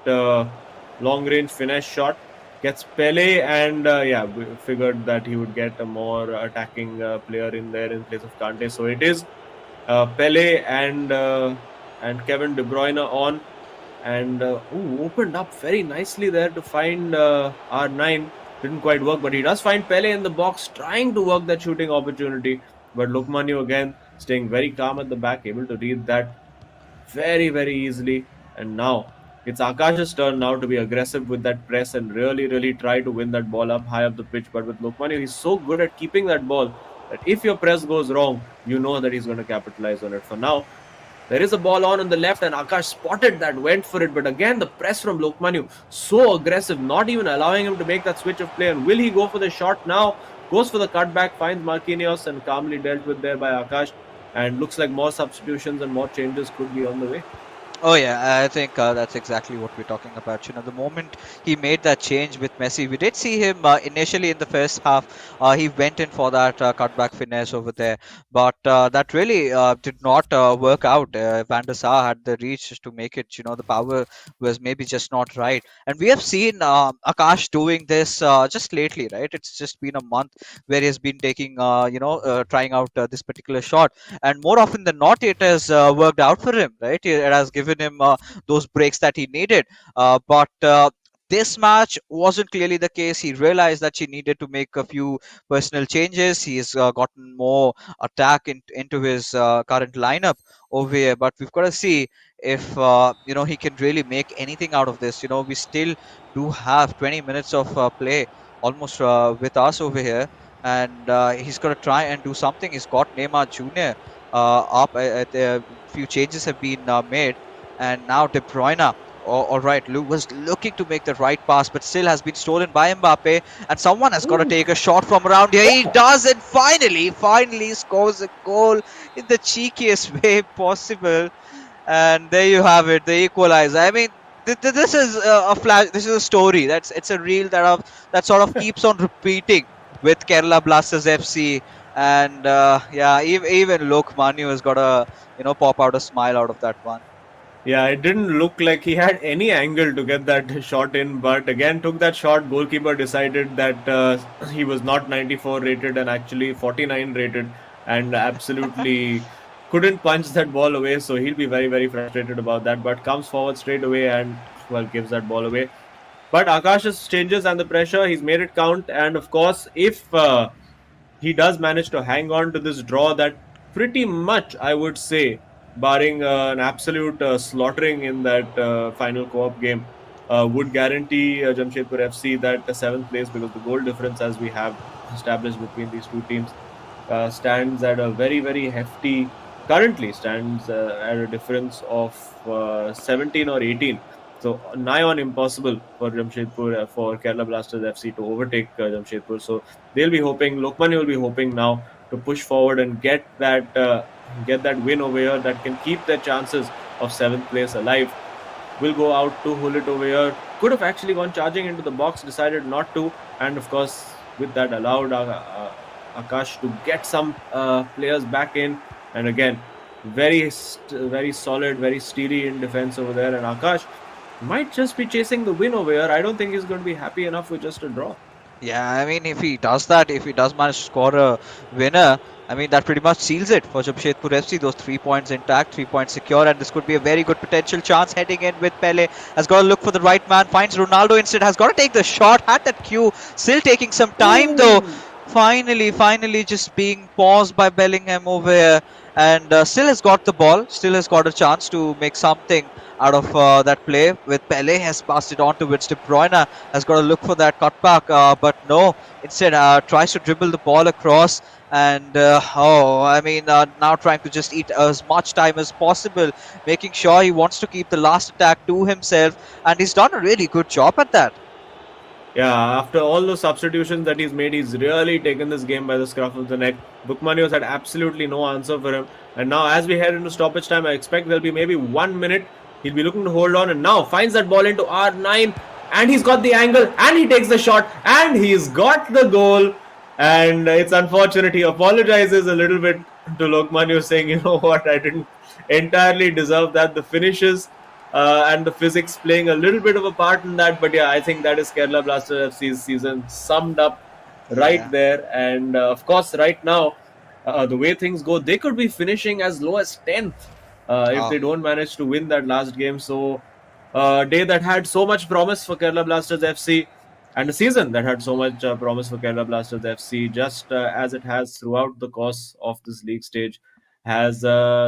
long range finesse shot. Gets Pele, and yeah, we figured that he would get a more attacking player in there in place of Kante. So it is Pele and Kevin De Bruyne on, and opened up very nicely there to find R9. Didn't quite work, but he does find Pele in the box, trying to work that shooting opportunity. But Lukmanu again staying very calm at the back, able to read that very easily. And now it's Akash's turn now to be aggressive with that press and really try to win that ball up high up the pitch. But with Lukmanu, he's so good at keeping that ball that if your press goes wrong, you know that he's going to capitalize on it. For now, there is a ball on the left, and Akash spotted that, went for it. But again, the press from Lokmanu, so aggressive, not even allowing him to make that switch of play. And will he go for the shot now? Goes for the cutback, finds Marquinhos, and calmly dealt with there by Akash. And looks like more substitutions and more changes could be on the way. Oh yeah, I think that's exactly what we're talking about. The moment he made that change with Messi, we did see him initially in the first half. He went in for that cutback finesse over there, but that really did not work out. Van der Sar had the reach to make it. The power was maybe just not right. And we have seen Akash doing this just lately, right? It's just been a month where he has been taking, trying out this particular shot, and more often than not, it has worked out for him, right? It has given him those breaks that he needed. But this match wasn't clearly the case. He realized that he needed to make a few personal changes. He's gotten more attack into his current lineup over here. But we've got to see if he can really make anything out of this. We still do have 20 minutes of play almost with us over here, and he's got to try and do something. He's got Neymar Jr. Up. A few changes have been made, and now De Bruyne. All right, Lou was looking to make the right pass, but still has been stolen by Mbappe, and someone has got to take a shot from around here. He does, and finally scores a goal in the cheekiest way possible. And there you have it, the equalizer. I mean, this is a flash. This is a story. It's a reel that sort of keeps on repeating with Kerala Blasters FC. And yeah, even Lokmanu has got to pop out a smile out of that one. Yeah, it didn't look like he had any angle to get that shot in, but again took that shot. Goalkeeper decided that he was not 94 rated and actually 49 rated, and absolutely couldn't punch that ball away. So he'll be very frustrated about that. But comes forward straight away and well gives that ball away. But Akash's changes and the pressure, he's made it count. And of course, if he does manage to hang on to this draw, that pretty much I would say, barring an absolute slaughtering in that final co-op game, would guarantee Jamshedpur FC that seventh place, because the goal difference, as we have established between these two teams, stands at a very hefty. Currently stands at a difference of 17 or 18. So nigh on impossible for Jamshedpur, for Kerala Blasters FC to overtake Jamshedpur. So they'll be hoping, Lokmani will be hoping now to push forward and get that win over here that can keep their chances of seventh place alive. Will go out to Hullet over here. Could have actually gone charging into the box, decided not to, and of course with that allowed Akash to get some players back in. And again, very solid, very steely in defense over there. And Akash might just be chasing the win over here. I don't think he's going to be happy enough with just a draw. Yeah, I mean, if he does that, if he does manage to score a winner, I mean, that pretty much seals it for Jamshedpur FC. Those 3 points intact, 3 points secure, and this could be a very good potential chance heading in with Pele. Has got to look for the right man, finds Ronaldo instead, has got to take the shot, had that cue, still taking some time though. Finally, just being paused by Bellingham over here, and still has got the ball, still has got a chance to make something out of that play. With Pele has passed it on towards De Bruyne, has got to look for that cutback, but no, instead tries to dribble the ball across. And I mean, now trying to just eat as much time as possible, making sure he wants to keep the last attack to himself, and he's done a really good job at that. Yeah, after all the substitutions that he's made, he's really taken this game by the scruff of the neck. Bookmanios had absolutely no answer for him. And now, as we head into stoppage time, I expect there'll be maybe 1 minute. He'll be looking to hold on, and now finds that ball into R9, and he's got the angle, and he takes the shot, and he's got the goal. And it's unfortunate. He apologizes a little bit to Lokmanios, saying, you know what, I didn't entirely deserve that. The finishes and the physics playing a little bit of a part in that. But yeah, I think that is Kerala Blasters FC's season summed up right there. And of course, right now, the way things go, they could be finishing as low as 10th if they don't manage to win that last game. So a day that had so much promise for Kerala Blasters FC, and a season that had so much promise for Kerala Blasters FC, just as it has throughout the course of this league stage, has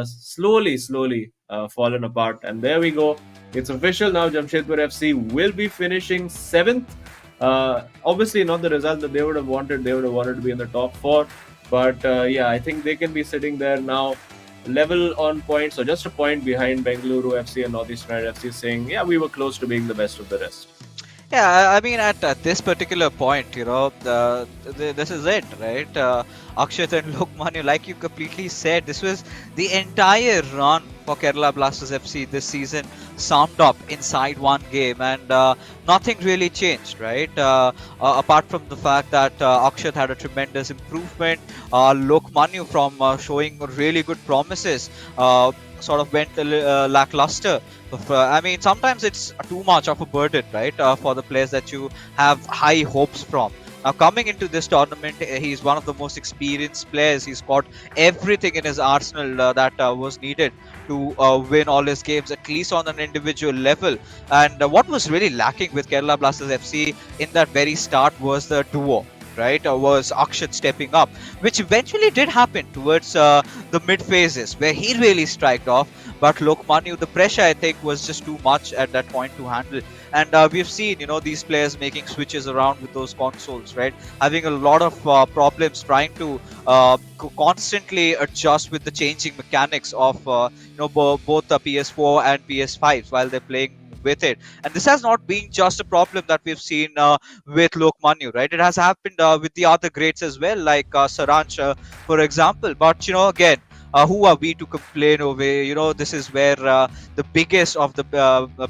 slowly fallen apart. And there we go. It's official now. Jamshedpur FC will be finishing 7th. Obviously, not the result that they would have wanted. They would have wanted to be in the top 4. But yeah, I think they can be sitting there now, level on points, or just a point behind Bengaluru FC and Northeast United FC, saying, yeah, we were close to being the best of the rest. Yeah, I mean, at this particular point, you know, this is it, right? Akshat and Lokmanya, like you completely said, this was the entire run for Kerala Blasters FC this season summed up inside one game, and nothing really changed, right? Apart from the fact that Akshat had a tremendous improvement, Lokmanya from showing really good promises sort of went lackluster. I mean, sometimes it's too much of a burden, right, for the players that you have high hopes from. Now, coming into this tournament, he's one of the most experienced players. He's got everything in his arsenal that was needed to win all his games, at least on an individual level. And what was really lacking with Kerala Blasters FC in that very start was the duo, right? Was Akshat stepping up, which eventually did happen towards the mid phases where he really striked off. But Lokmanya, the pressure, I think, was just too much at that point to handle. And we've seen, you know, these players making switches around with those consoles, right? Having a lot of problems trying to constantly adjust with the changing mechanics of, both the PS4 and PS5 while they're playing with it. And this has not been just a problem that we've seen with Lokmanya, right? It has happened with the other greats as well, like Saranch, for example. But, you know, again, who are we to complain over? You know, this is where the biggest of the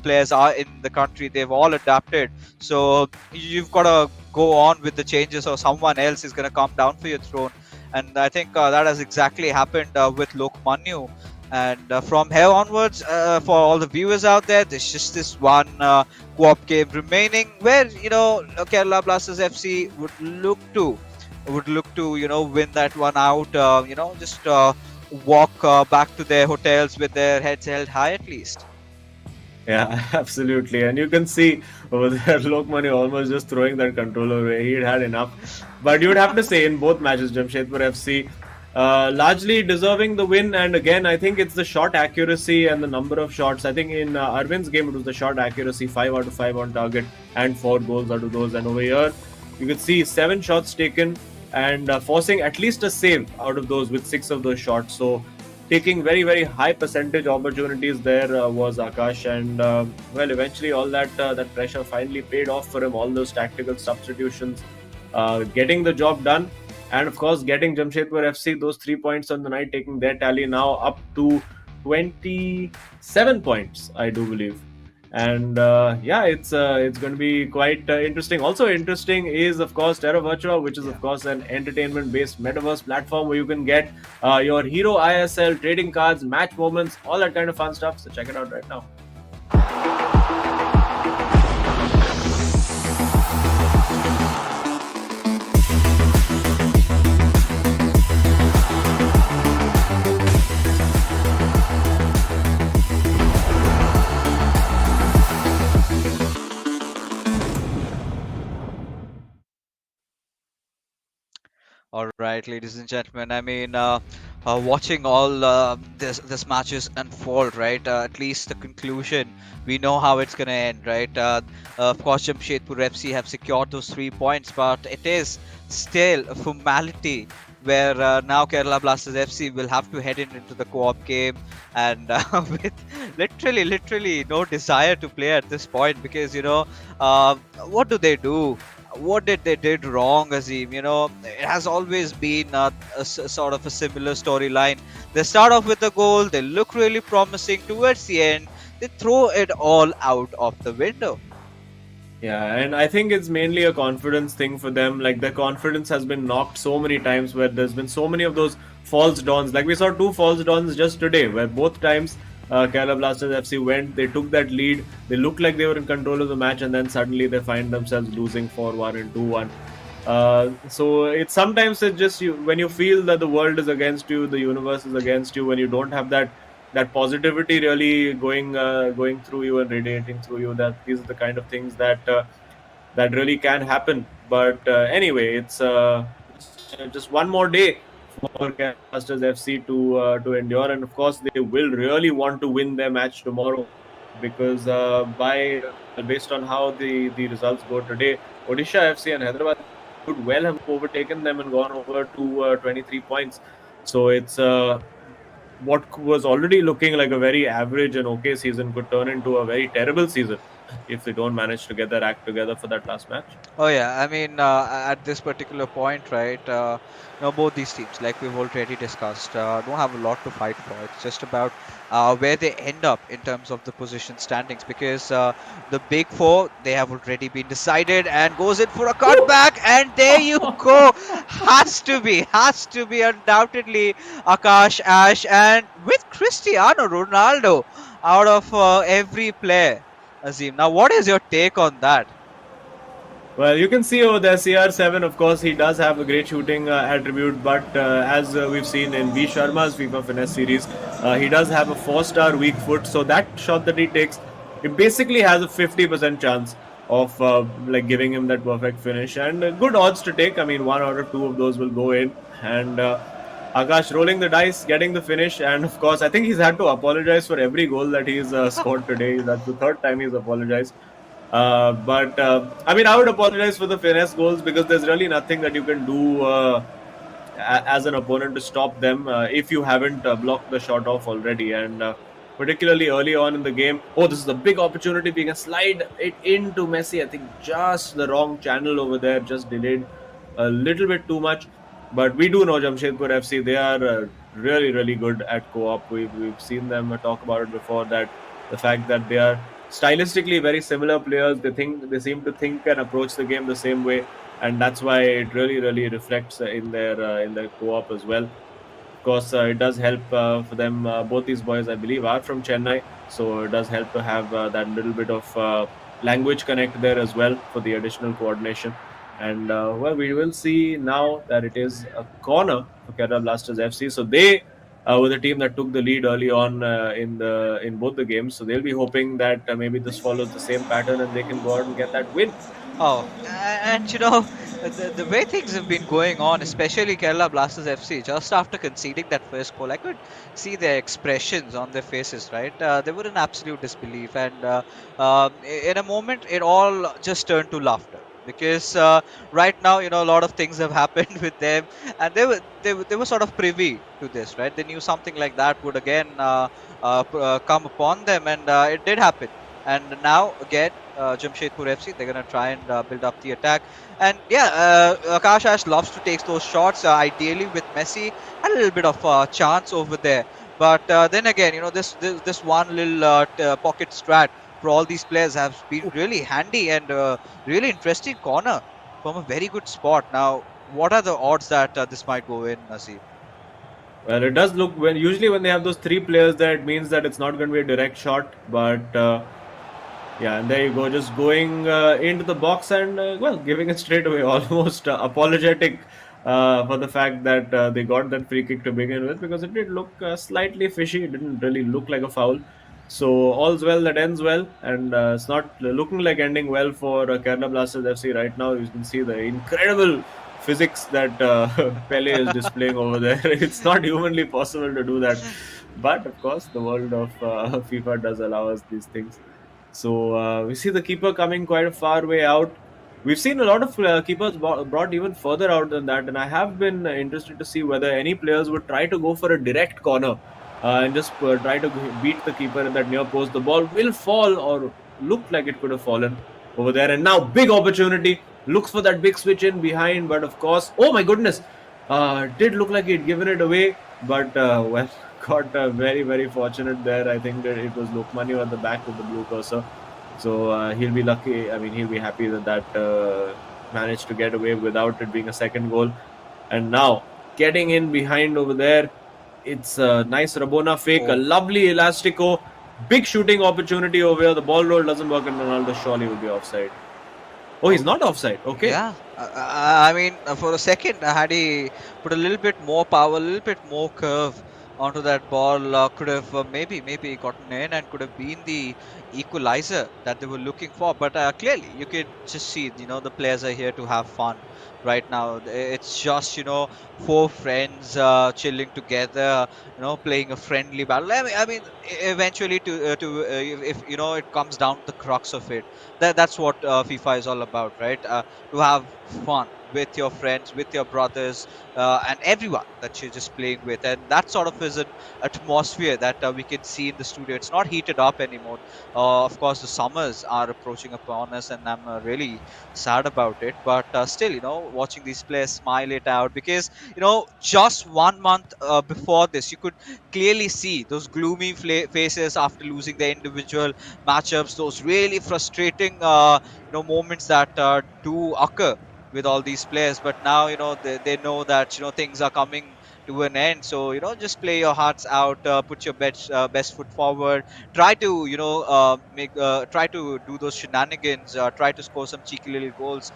players are in the country. They've all adapted. So you've got to go on with the changes, or someone else is going to come down for your throne. And I think that has exactly happened with Lokmanya. And from here onwards, for all the viewers out there, there's just this one co-op game remaining where, you know, Kerala Blasters FC would look to, you know, win that one out, just walk back to their hotels with their heads held high at least. Yeah, absolutely. And you can see over there, Lokmanya almost just throwing that controller away. He'd had enough. But you would have to say, in both matches, Jamshedpur FC largely deserving the win. And again, I think it's the shot accuracy and the number of shots. I think in Arvind's game, it was the shot accuracy, 5 out of 5 on target and 4 goals out of those. And over here, you could see 7 shots taken and forcing at least a save out of those with 6 of those shots. So taking very, very high percentage opportunities there was Akash. And well, eventually all that pressure finally paid off for him. All those tactical substitutions, getting the job done. And of course, getting Jamshedpur FC those 3 points on the night, taking their tally now up to 27 points, I do believe. And yeah, it's going to be quite interesting. Also interesting is of course Terra Virtua, which is of course an entertainment-based metaverse platform where you can get your hero ISL trading cards, match moments, all that kind of fun stuff. So check it out right now. All right, ladies and gentlemen. I mean, watching all this matches unfold, right? At least the conclusion, we know how it's gonna end, right? Of course, Jamshedpur FC have secured those 3 points, but it is still a formality where now Kerala Blasters FC will have to head into the co-op game and with literally no desire to play at this point because what do they do? What did they did wrong, Azim? It has always been sort of a similar storyline. They start off with a goal, they look really promising. Towards the end, they throw it all out of the window. Yeah, and I think it's mainly a confidence thing for them. Like their confidence has been knocked so many times where there's been so many of those false dawns. Like we saw two false dawns just today, where both times Kerala Blasters FC went, they took that lead, they looked like they were in control of the match, and then suddenly they find themselves losing 4-1 and 2-1. So it's sometimes it's just when you feel that the world is against you, the universe is against you, when you don't have that positivity really going through you and radiating through you, that these are the kind of things that really can happen. But anyway, it's just one more day for Kerala Blasters FC to endure, and of course they will really want to win their match tomorrow because based on how the results go today, Odisha FC and Hyderabad could well have overtaken them and gone over to 23 points. So it's what was already looking like a very average and okay season could turn into a very terrible season if they don't manage to get their act together for that last match. Oh yeah, I mean at this particular point, right? Both these teams, like we've already discussed, don't have a lot to fight for. It's just about where they end up in terms of the position standings, because the big four, they have already been decided and goes in for a cutback, and there you go. has to be undoubtedly Akash, Ash, and with Cristiano Ronaldo out of every player. Azim, now what is your take on that? Well, you can see over there, CR7, of course, he does have a great shooting attribute, but as we've seen in V Sharma's FIFA Finesse series, he does have a 4-star weak foot, so that shot that he takes, it basically has a 50% chance of like giving him that perfect finish, and good odds to take. I mean, 1 out of 2 of those will go in, and Akash rolling the dice, getting the finish, and of course, I think he's had to apologize for every goal that he's scored today. That's the third time he's apologized. But I mean, I would apologize for the finesse goals because there's really nothing that you can do as an opponent to stop them if you haven't blocked the shot off already. And particularly early on in the game, this is a big opportunity. We can slide it into Messi. I think just the wrong channel over there, just delayed a little bit too much. But we do know Jamshedpur FC, they are really, really good at co-op. We've seen them talk about it before, that the fact that they are stylistically very similar players. They seem to think and approach the game the same way, and that's why it really reflects in their co-op as well. Of course, it does help for them. Both these boys, I believe, are from Chennai, so it does help to have that little bit of language connect there as well for the additional coordination. And well, we will see now that it is a corner for Kerala Blasters FC. So they were the team that took the lead early on in both the games. So they'll be hoping that maybe this follows the same pattern and they can go out and get that win. Oh, and the way things have been going on, especially Kerala Blasters FC, just after conceding that first goal, I could see their expressions on their faces, right? They were in absolute disbelief, and in a moment, it all just turned to laughter. Because right now, a lot of things have happened with them, and they were sort of privy to this, right? They knew something like that would again come upon them, and it did happen. And now again, Jamshedpur FC, they're gonna try and build up the attack. And yeah, Akash Ash loves to take those shots, ideally with Messi. Had a little bit of chance over there, but then again, this one little pocket strat for all these players have been really handy and really interesting corner from a very good spot. Now, what are the odds that this might go in, Naseem? Well, it does look when usually when they have those three players there, it means that it's not going to be a direct shot. But yeah, and there you go, just going into the box and well, giving it straight away, almost apologetic for the fact that they got that free kick to begin with because it did look slightly fishy. It didn't really look like a foul. So all's well that ends well, and it's not looking like ending well for Kerala Blasters FC right now. You can see the incredible physics that Pele is displaying over there. It's not humanly possible to do that, but of course, the world of FIFA does allow us these things. So we see the keeper coming quite a far way out. We've seen a lot of keepers brought even further out than that, and I have been interested to see whether any players would try to go for a direct corner and just try to beat the keeper in that near post. The ball will fall or look like it could have fallen over there, and now big opportunity. Looks for that big switch in behind, but of course, oh my goodness, did look like he'd given it away, but well, got very fortunate there. I think that it was Lokmanu at the back with the blue cursor, so he'll be lucky. I mean, he'll be happy that managed to get away without it being a second goal. And now getting in behind over there, it's a nice Rabona fake, a lovely elastico, big shooting opportunity over here. The ball roll doesn't work, and Ronaldo surely will be offside. Oh, he's not offside. Okay. Yeah, I mean, for a second, had he put a little bit more power, a little bit more curve onto that ball, could have maybe gotten in and could have been the equalizer that they were looking for. But clearly, you could just see, the players are here to have fun right now. It's just, four friends chilling together, playing a friendly battle. I mean, eventually, if it comes down to the crux of it, that's what FIFA is all about, right? To have fun with your friends, with your brothers, and everyone that you're just playing with. And that sort of is an atmosphere that we can see in the studio. It's not heated up anymore. Of course, the summers are approaching upon us, and I'm really sad about it. But still, watching these players smile it out because, just 1 month before this, you could clearly see those gloomy faces after losing their individual matchups, those really frustrating moments that do occur with all these players. But now they know that things are coming to an end, so just play your hearts out, put your best foot forward, try to try to do those shenanigans, try to score some cheeky little goals,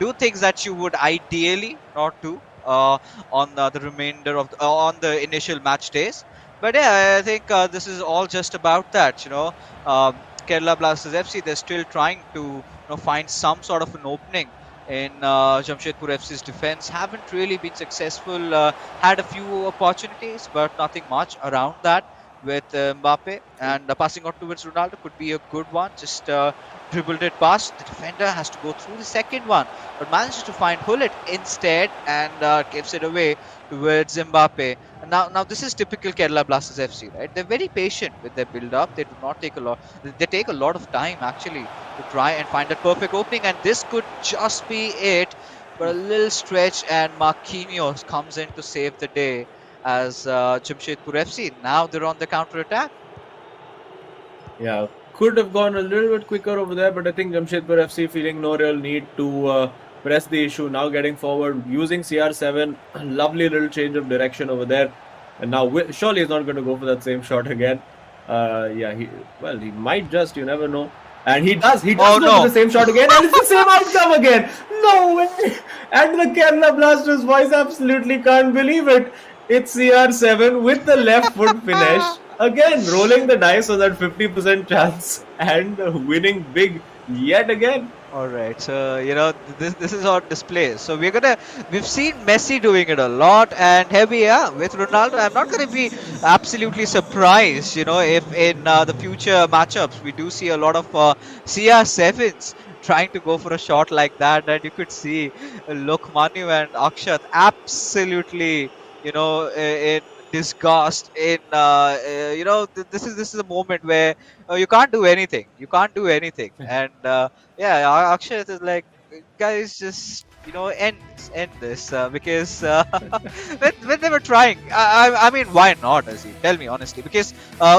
do things that you would ideally not do on the remainder of on the initial match days. But yeah, I think this is all just about that. Kerala Blasters FC, they're still trying to find some sort of an opening in Jamshedpur FC's defense. Haven't really been successful. Had a few opportunities, but nothing much around that. With Mbappe and passing out towards Ronaldo could be a good one. Just dribbled it past. The defender has to go through the second one, but manages to find Hullet instead and gives it away towards Mbappe. And now this is typical Kerala Blasters FC, right? They're very patient with their build-up. They do not take a lot. They take a lot of time actually to try and find that perfect opening, and this could just be it. But a little stretch, and Marquinhos comes in to save the day as Jamshedpur FC. Now they're on the counter attack. Yeah, could have gone a little bit quicker over there, but I think Jamshedpur FC feeling no real need to press the issue. Now getting forward, using CR7, lovely little change of direction over there. And now surely he's not going to go for that same shot again. Yeah, he might just, you never know. And he does go for the same shot again, and it's the same outcome again. No way! And the Kerala Blasters boys absolutely can't believe it. It's CR7 with the left foot finish. Again, rolling the dice on that 50% chance and winning big yet again. All right, so this is on display. So we've seen Messi doing it a lot, and here we are with Ronaldo. I'm not gonna be absolutely surprised, if in the future matchups we do see a lot of CR7s trying to go for a shot like that, and you could see Lokmanu and Akshat absolutely, in disgust. This is a moment where you can't do anything. You can't do anything, and yeah, Akshat is like, guys, just end this because when they were trying, I mean, why not, Azim? Tell me honestly, because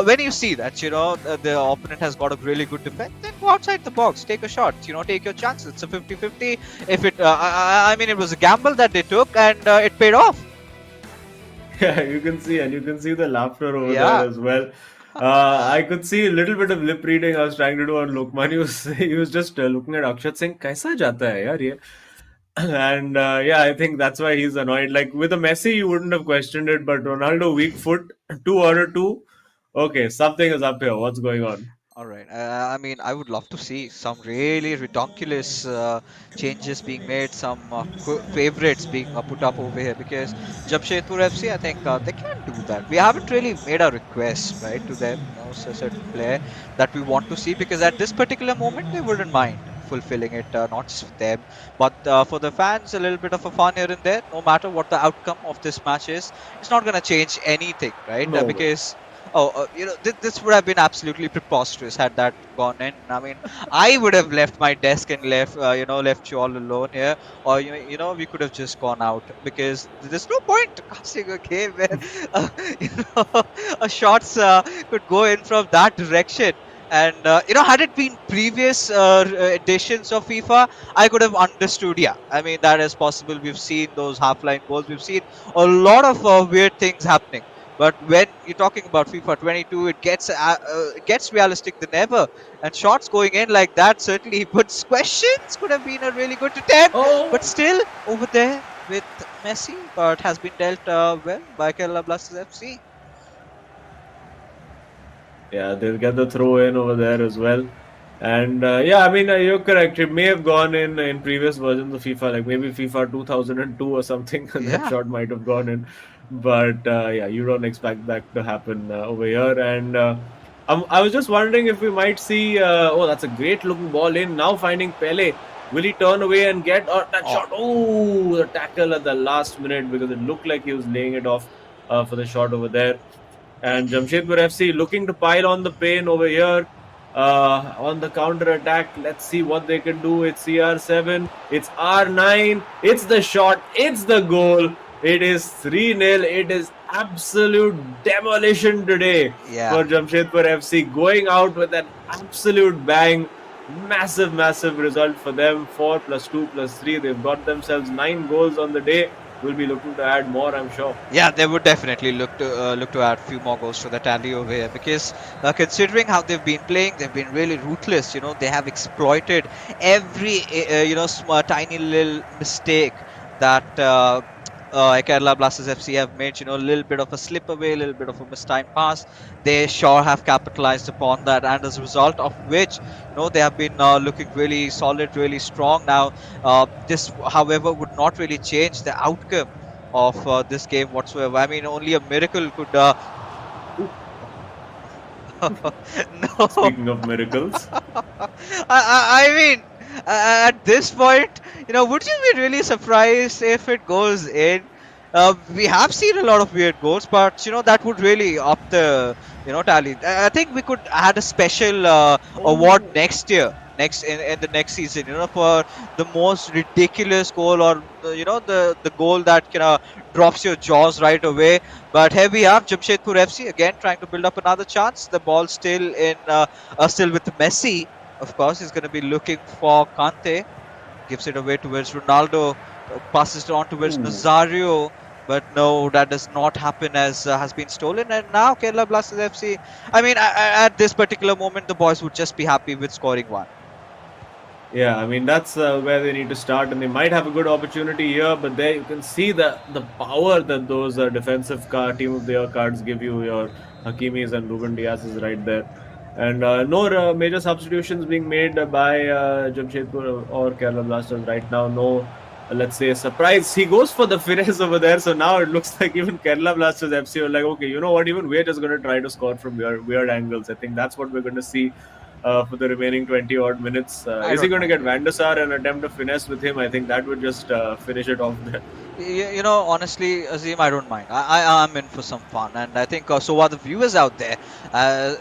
when you see that, the opponent has got a really good defense, then go outside the box, take a shot, take your chances. It's a 50-50. If it, I mean, it was a gamble that they took, and it paid off. Yeah, you can see, and you can see the laughter over Yeah. there as well. I could see a little bit of lip reading I was trying to do on Lokman. He was just looking at Akshat saying, "Kaisa jata hai yaar ye?" And yeah, I think that's why he's annoyed. Like with a Messi, you wouldn't have questioned it, but Ronaldo, weak foot, 2 out of 2. Okay, something is up here. What's going on? All right. I mean, I would love to see some really ridiculous changes being made, some favorites being put up over here because Jamshedpur FC, I think they can do that. We haven't really made a request, right, to them, certain player that we want to see because at this particular moment they wouldn't mind fulfilling it, not just for them, but for the fans, a little bit of a fun here and there. No matter what the outcome of this match is, it's not going to change anything, right? No, no. Because this would have been absolutely preposterous had that gone in. I mean, I would have left my desk and left you all alone here, or we could have just gone out because there's no point casting a game where you a shots could go in from that direction. And had it been previous editions of FIFA, I could have understood. Yeah, I mean that is possible. We've seen those half-line goals. We've seen a lot of weird things happening. But when you're talking about FIFA 22, it gets realistic than ever. And shots going in like that certainly puts questions. Could have been a really good attempt, but still over there with Messi, but has been dealt well by Kerala Blasters FC. Yeah, they'll get the throw in over there as well. And yeah, I mean, you're correct. It may have gone in previous versions of FIFA, like maybe FIFA 2002 or something. That Yeah. shot might have gone in. But yeah, you don't expect that to happen over here. And I was just wondering if we might see. Oh, that's a great looking ball in. Now finding Pele. Will he turn away and get that shot? Oh, the tackle at the last minute because it looked like he was laying it off for the shot over there. And Jamshedpur FC looking to pile on the pain over here on the counter attack. Let's see what they can do. It's CR7, it's R9, it's the shot, it's the goal. It is 3-0. It is absolute demolition today for Jamshedpur FC, going out with an absolute bang. Massive, massive result for them. 4 + 2 + 3. They've got themselves 9 goals on the day. Will be looking to add more, I'm sure. Yeah, they would definitely look to add a few more goals to the tally over here because considering how they've been playing, they've been really ruthless. They have exploited every tiny little mistake that Kerala Blasters FC have made. A little bit of a slip away, a little bit of a mistimed pass. They sure have capitalized upon that, and as a result of which, they have been looking really solid, really strong. Now, this, however, would not really change the outcome of this game whatsoever. I mean, only a miracle could. No. Speaking of miracles, I mean, at this point, would you be really surprised if it goes in? We have seen a lot of weird goals, but that would really up the tally. I think we could add a special award next year, in the next season, for the most ridiculous goal or the goal that drops your jaws right away. But here we have Jamshedpur FC again trying to build up another chance. The ball still still with Messi. Of course, he's going to be looking for Kante. Gives it away towards Ronaldo. Passes it on towards Nazario. But no, that does not happen as has been stolen. And now Kerala Blasters FC. I mean, at this particular moment, the boys would just be happy with scoring one. Yeah, I mean that's where they need to start, and they might have a good opportunity here. But there you can see the power that those defensive team of the year cards give you. Your Hakimis and Ruben Diaz's right there, and no major substitutions being made by Jamshedpur or Kerala Blasters right now. No, let's say surprise. He goes for the finesse over there. So now it looks like even Kerala Blasters FC are like, okay, you know what? Even we're just going to try to score from weird angles. I think that's what we're going to see. For the remaining 20 odd minutes. Is he going to get Van der Sar and attempt a finesse with him? I think that would just finish it off there. Honestly, Azim, I don't mind. I'm in for some fun, and I think so are the viewers out there.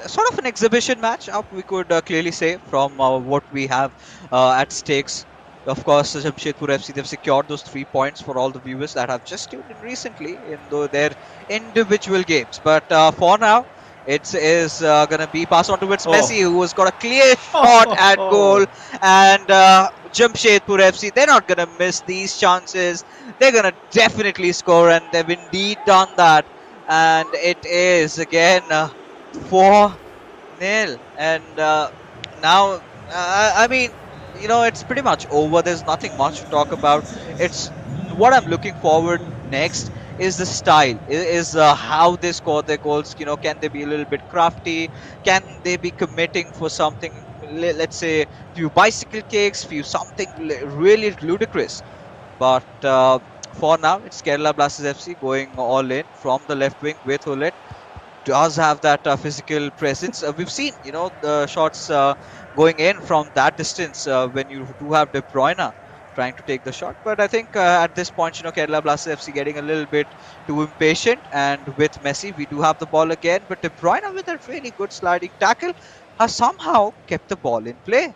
Sort of an exhibition match, we could clearly say, from what we have at stakes. Of course, Jamshedpur FC, they've secured those 3 points for all the viewers that have just tuned in recently in their individual games. But for now, it is going to be passed on towards Oh. Messi, who has got a clear shot at goal. Oh. And Jamshedpur FC, they're not going to miss these chances. They're going to definitely score, and they've indeed done that. And it is again 4-0. And now, I mean, it's pretty much over. There's nothing much to talk about. It's what I'm looking forward next is the style, is how they score their goals. Can they be a little bit crafty? Can they be committing for something? Let's say few bicycle kicks, few something really ludicrous. But for now, it's Kerala Blasters FC going all in from the left wing with Hullet. Does have that physical presence. We've seen, the shots going in from that distance when you do have De Bruyne trying to take the shot. But I think at this point, Kerala Blasters FC getting a little bit too impatient. And with Messi, we do have the ball again. But De Bruyne with a really good sliding tackle has somehow kept the ball in play.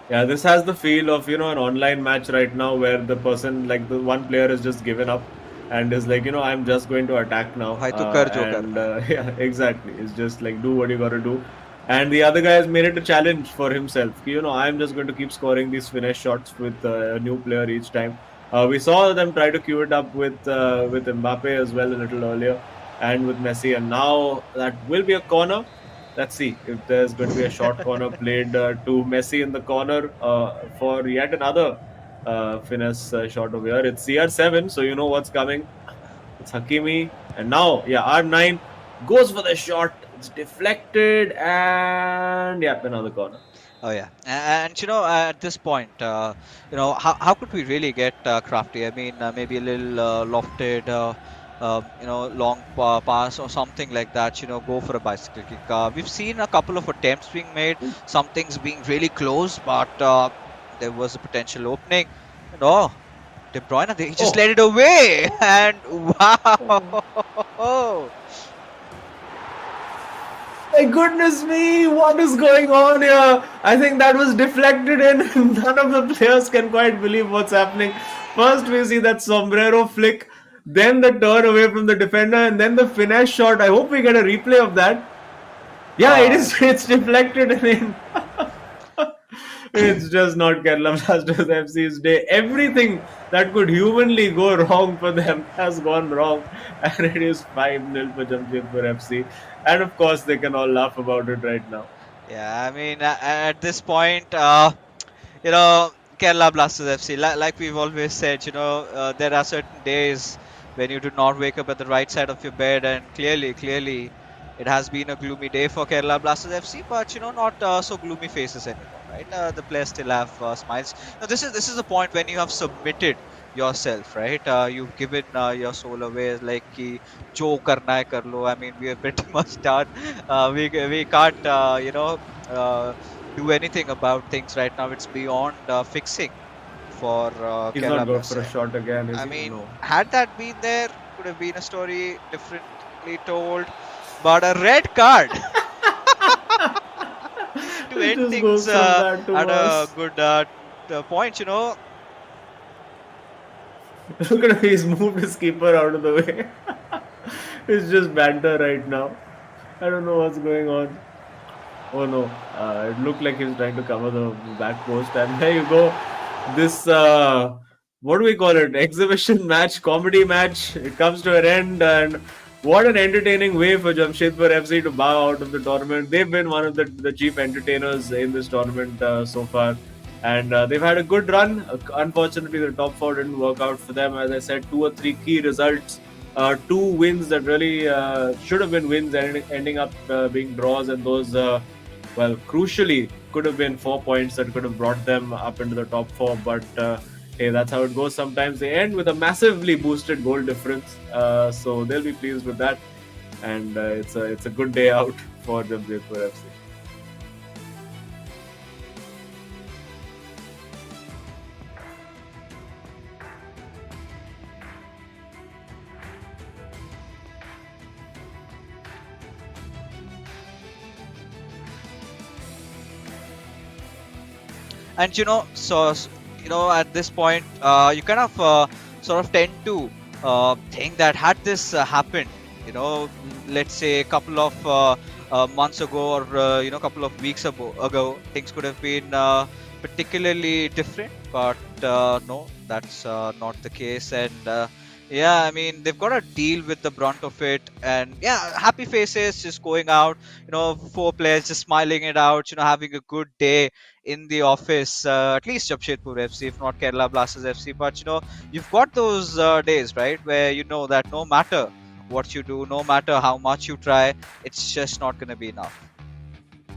Yeah, this has the feel of, an online match right now where the person, like the one player has just given up and is like, I'm just going to attack now. Bhai, tu kar jo And karna hai. yeah, exactly. It's just like, do what you got to do. And the other guy has made it a challenge for himself. I'm just going to keep scoring these finesse shots with a new player each time. We saw them try to cue it up with Mbappe as well a little earlier and with Messi. And now that will be a corner. Let's see if there's going to be a short corner played to Messi in the corner for yet another finesse shot over here. It's CR7, so you know what's coming. It's Hakimi. And now, yeah, R9 goes for the shot. It's deflected and, yeah, another corner. Oh yeah, and at this point, how could we really get crafty? I mean, maybe a little lofted, long pass or something like that. Go for a bicycle kick. We've seen a couple of attempts being made, some things being really close, but there was a potential opening. And oh, De Bruyne, he just let it away, and wow. My goodness me, what is going on here? I think that was deflected in. None of the players can quite believe what's happening. First, we see that sombrero flick, then the turn away from the defender, and then the finesse shot. I hope we get a replay of that. Yeah, it is. It's deflected in. It's just not Kerala Blasters FC's day. Everything that could humanly go wrong for them has gone wrong, and it is 5-0 for Jamshedpur FC. And of course, they can all laugh about it right now. Yeah, I mean, at this point, Kerala Blasters FC, like we've always said, there are certain days when you do not wake up at the right side of your bed, and clearly, it has been a gloomy day for Kerala Blasters FC, but not so gloomy faces anymore, right? The players still have smiles. Now, this is the point when you have submitted yourself, right? You've given your soul away, like ki jo karna hai kar lo. I mean, we are pretty much done. We can't do anything about things right now. It's beyond fixing for He's Kerala not going for a Blasters. shot again, is I he? mean, No. had that been there, could have been a story differently told. But a red card to It end just things goes from bad to at a worse. good point, Look at him, he's moved his keeper out of the way. It's just banter right now. I don't know what's going on. Oh no, it looked like he was trying to cover the back post, and there you go. This, what do we call it? Exhibition match, comedy match. It comes to an end, and what an entertaining way for Jamshedpur FC to bow out of the tournament. They've been one of the chief entertainers in this tournament so far. And they've had a good run. Unfortunately, the top four didn't work out for them. As I said, 2 or 3 key results, 2 wins that really should have been wins, ending up being draws, and those, crucially, could have been 4 points that could have brought them up into the top four. But hey, that's how it goes. Sometimes they end with a massively boosted goal difference, so they'll be pleased with that. And it's a good day out for Jamshedpur FC. And so at this point, you kind of sort of tend to think that had this happened, let's say a couple of months ago, or couple of weeks ago, things could have been particularly different. But no, that's not the case. And yeah, I mean, they've got to deal with the brunt of it. And yeah, happy faces, just going out, 4 players just smiling it out, having a good day in the office, at least Jamshedpur FC, if not Kerala Blasters FC. But you've got those days, right, where you know that no matter what you do, no matter how much you try, it's just not going to be enough.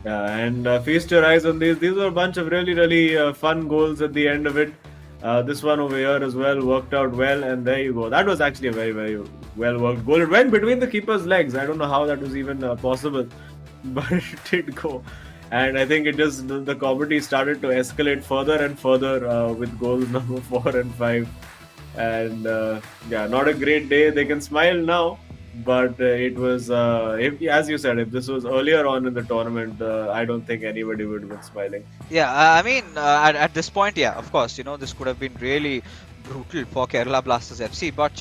Yeah, and feast your eyes on these. These were a bunch of really, really fun goals at the end of it. This one over here as well worked out well, and there you go. That was actually a very, very well worked goal. It went between the keeper's legs. I don't know how that was even possible, but it did go. And I think the comedy started to escalate further and further with goals number 4 and 5. And yeah, not a great day. They can smile now, but it was, as you said, if this was earlier on in the tournament, I don't think anybody would have been smiling. Yeah, I mean, at this point, yeah, of course, this could have been really brutal for Kerala Blasters FC. But,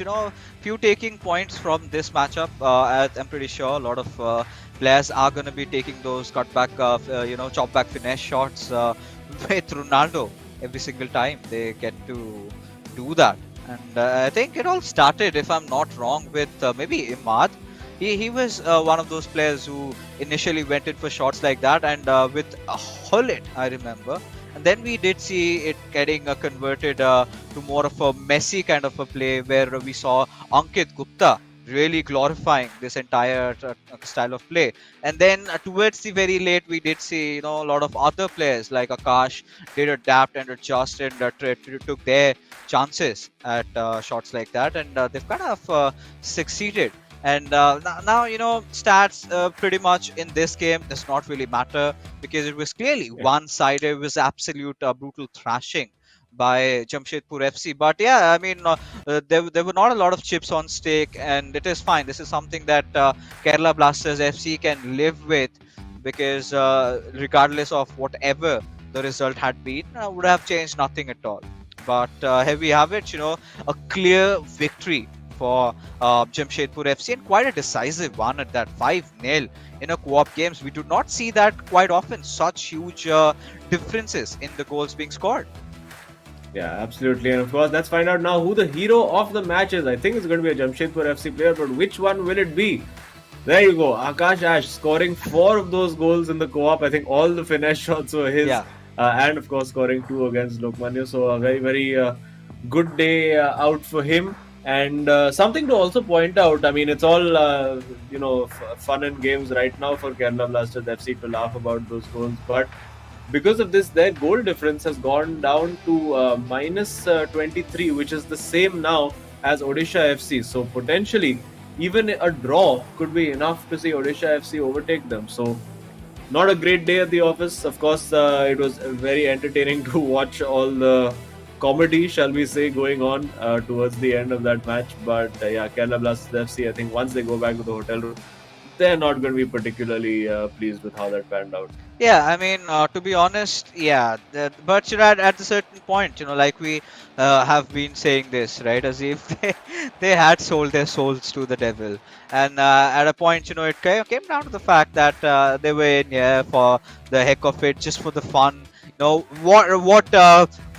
few taking points from this matchup, I'm pretty sure a lot of players are going to be taking those cutback, chop back finesse shots with Ronaldo every single time they get to do that. And I think it all started, if I'm not wrong, with maybe Imad. He was one of those players who initially went in for shots like that, and with a Hullet, I remember. And then we did see it getting converted to more of a messy kind of a play, where we saw Ankit Gupta really glorifying this entire style of play. And then towards the very late, we did see a lot of other players like Akash did adapt and adjust and took their chances at shots like that, and they've kind of succeeded. And now, stats pretty much in this game does not really matter, because it was clearly one-sided. It was absolute brutal thrashing by Jamshedpur FC. But yeah, I mean, there were not a lot of chips on stake, and it is fine. This is something that Kerala Blasters FC can live with, because regardless of whatever the result had been, would have changed nothing at all. But here we have it, a clear victory for Jamshedpur FC, and quite a decisive one at that, 5-0 in a co-op games. We do not see that quite often, such huge differences in the goals being scored. Yeah, absolutely. And of course, let's find out now who the hero of the match is. I think it's going to be a Jamshedpur FC player, but which one will it be? There you go. Akash Ash scoring 4 of those goals in the co-op. I think all the finesse shots were his. Yeah. And of course, scoring 2 against Lokmanya. So a very, very good day out for him. And something to also point out, I mean, it's all, fun and games right now for Kerala Blasters FC to laugh about those goals. But because of this, their goal difference has gone down to minus 23, which is the same now as Odisha FC. So potentially, even a draw could be enough to see Odisha FC overtake them. So not a great day at the office. Of course, it was very entertaining to watch all the comedy, shall we say, going on towards the end of that match. But yeah, Kerala Blasters FC, I think once they go back to the hotel room, they're not going to be particularly pleased with how that panned out. Yeah, I mean, to be honest, yeah. But at a certain point, like we have been saying this, right, as if they had sold their souls to the devil. And at a point, it came down to the fact that they were in here for the heck of it, just for the fun. What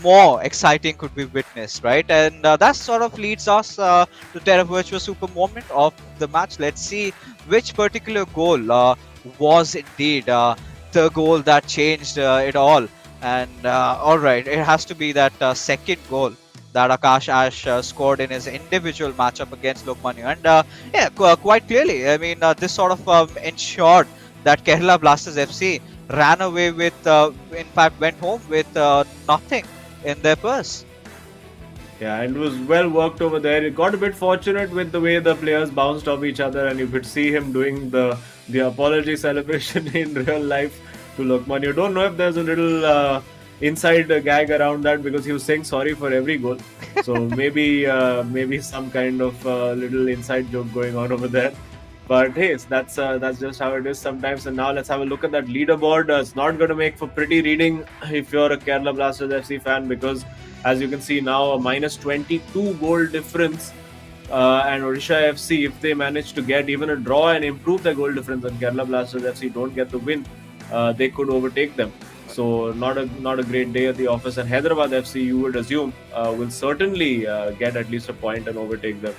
more exciting could be witnessed, right? And that sort of leads us to Terra Virtua Super moment of the match. Let's see which particular goal was indeed the goal that changed it all. And all right, it has to be that second goal that Akash Ash scored in his individual matchup against Lokmanya. And yeah, quite clearly, I mean, this sort of ensured that Kerala Blasters FC ran away with, in fact, went home with nothing in their purse. Yeah, and it was well worked over there. It got a bit fortunate with the way the players bounced off each other, and you could see him doing the apology celebration in real life to Lokman. You don't know if there's a little inside gag around that, because he was saying sorry for every goal. So maybe some kind of little inside joke going on over there. But hey, that's just how it is sometimes. And now let's have a look at that leaderboard. It's not going to make for pretty reading if you're a Kerala Blasters FC fan, because as you can see now, a minus 22 goal difference. And Odisha FC, if they manage to get even a draw and improve their goal difference, and Kerala Blasters FC don't get the win, they could overtake them. So not a great day at the office. And Hyderabad FC, you would assume, will certainly get at least a point and overtake them.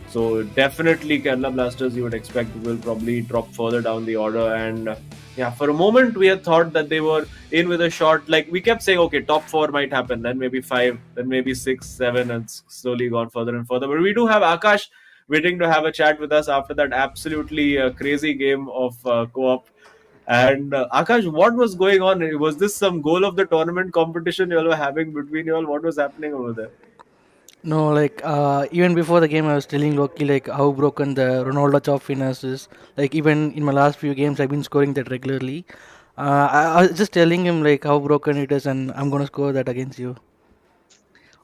So definitely Kerala Blasters, you would expect, will probably drop further down the order. And yeah, for a moment we had thought that they were in with a shot. Like we kept saying, okay, top four might happen, then maybe five, then maybe 6, 7, and slowly gone further and further. But we do have Akash waiting to have a chat with us after that absolutely crazy game of co-op. And Akash, what was going on? Was this some goal of the tournament competition you all were having between you all? What was happening over there? No, like even before the game, I was telling Loki like how broken the Ronaldo chop fitness is. Like even in my last few games, I've been scoring that regularly. I was just telling him like how broken it is, and I'm gonna score that against you.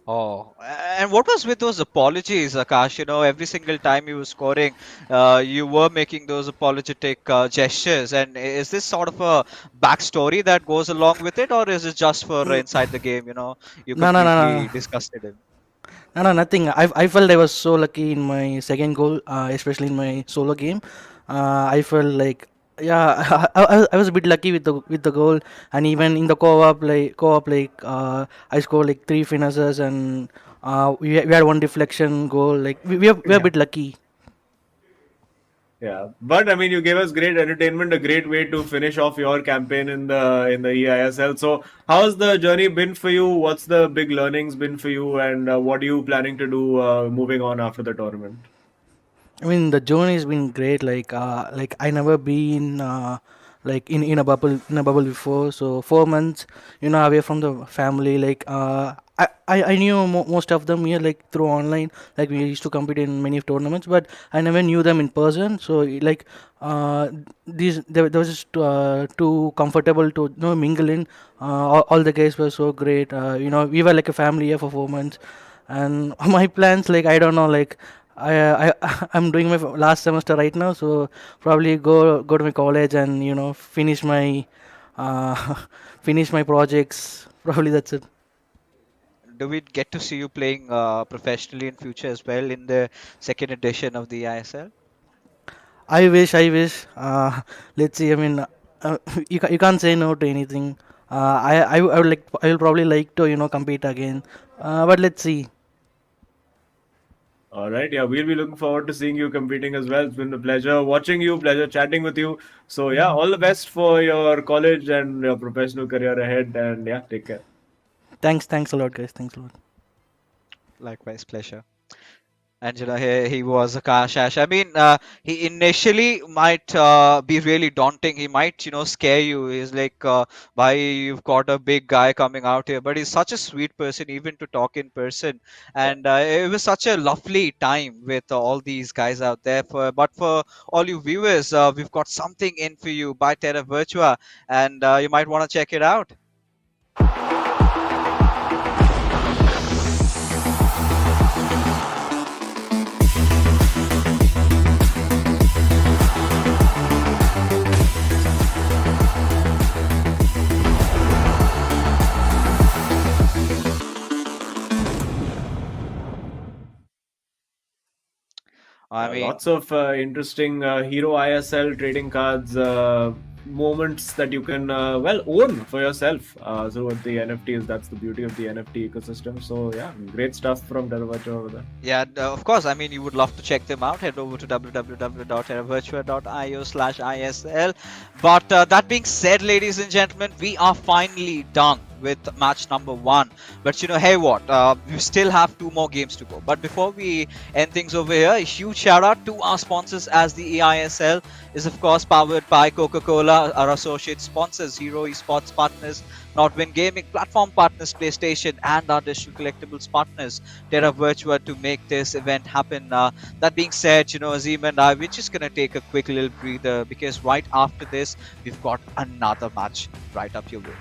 Oh, and what was with those apologies, Akash? Every single time you were scoring, you were making those apologetic gestures. And is this sort of a backstory that goes along with it, or is it just for inside the game? You No, no, no, completely no. disgusted him. No, nothing. I felt I was so lucky in my second goal, especially in my solo game. I felt like yeah, I was a bit lucky with the goal, and even in the co-op, I scored like three finishes, and we had one deflection goal. Like we're a Yeah. bit lucky. Yeah, but I mean, you gave us great entertainment, a great way to finish off your campaign in the eISL. So, how's the journey been for you? What's the big learnings been for you, and what are you planning to do moving on after the tournament? I mean, the journey has been great. Like I never been like in a bubble before. So 4 months, away from the family. Like I knew most of them here like through online. Like we used to compete in many tournaments, but I never knew them in person. So like these they was just too comfortable to mingle in. All the guys were so great. We were like a family here for 4 months, and my plans like I don't know like I'm doing my last semester right now, so probably go to my college and finish my uh, finish my projects. Probably that's it. Do we get to see you playing professionally in future as well in the second edition of the ISL? I wish. Let's see. I mean, you can't say no to anything. I would like I will probably like to compete again, but let's see. All right, yeah, we'll be looking forward to seeing you competing as well. It's been a pleasure watching you, pleasure chatting with you. So, yeah, all the best for your college and your professional career ahead. And yeah, take care. Thanks a lot, guys. Thanks a lot. Likewise, pleasure. And he was Akash Ash. I mean, he initially might be really daunting. He might, scare you. He's like, why you've got a big guy coming out here? But he's such a sweet person, even to talk in person. Yeah. And it was such a lovely time with all these guys out there. But for all you viewers, we've got something in for you by Terra Virtua, and you might want to check it out. I mean, Lots of interesting Hero ISL trading cards moments that you can own for yourself through the NFTs. That's the beauty of the NFT ecosystem. So yeah, great stuff from Delavacha over there. yeah, of course. I mean, you would love to check them out. Head over to www.terravirtua.io/ISL. But that being said, ladies and gentlemen, we are finally done with match number 1. But hey, what? We still have 2 more games to go. But before we end things over here, a huge shout out to our sponsors, as the eISL is of course powered by Coca-Cola, our associate sponsors, Hero Esports partners, Nodwin Gaming platform partners, PlayStation, and our digital collectibles partners, Terra Virtua, to make this event happen. That being said, Azim and I, we're just gonna take a quick little breather, because right after this, we've got another match right up your way.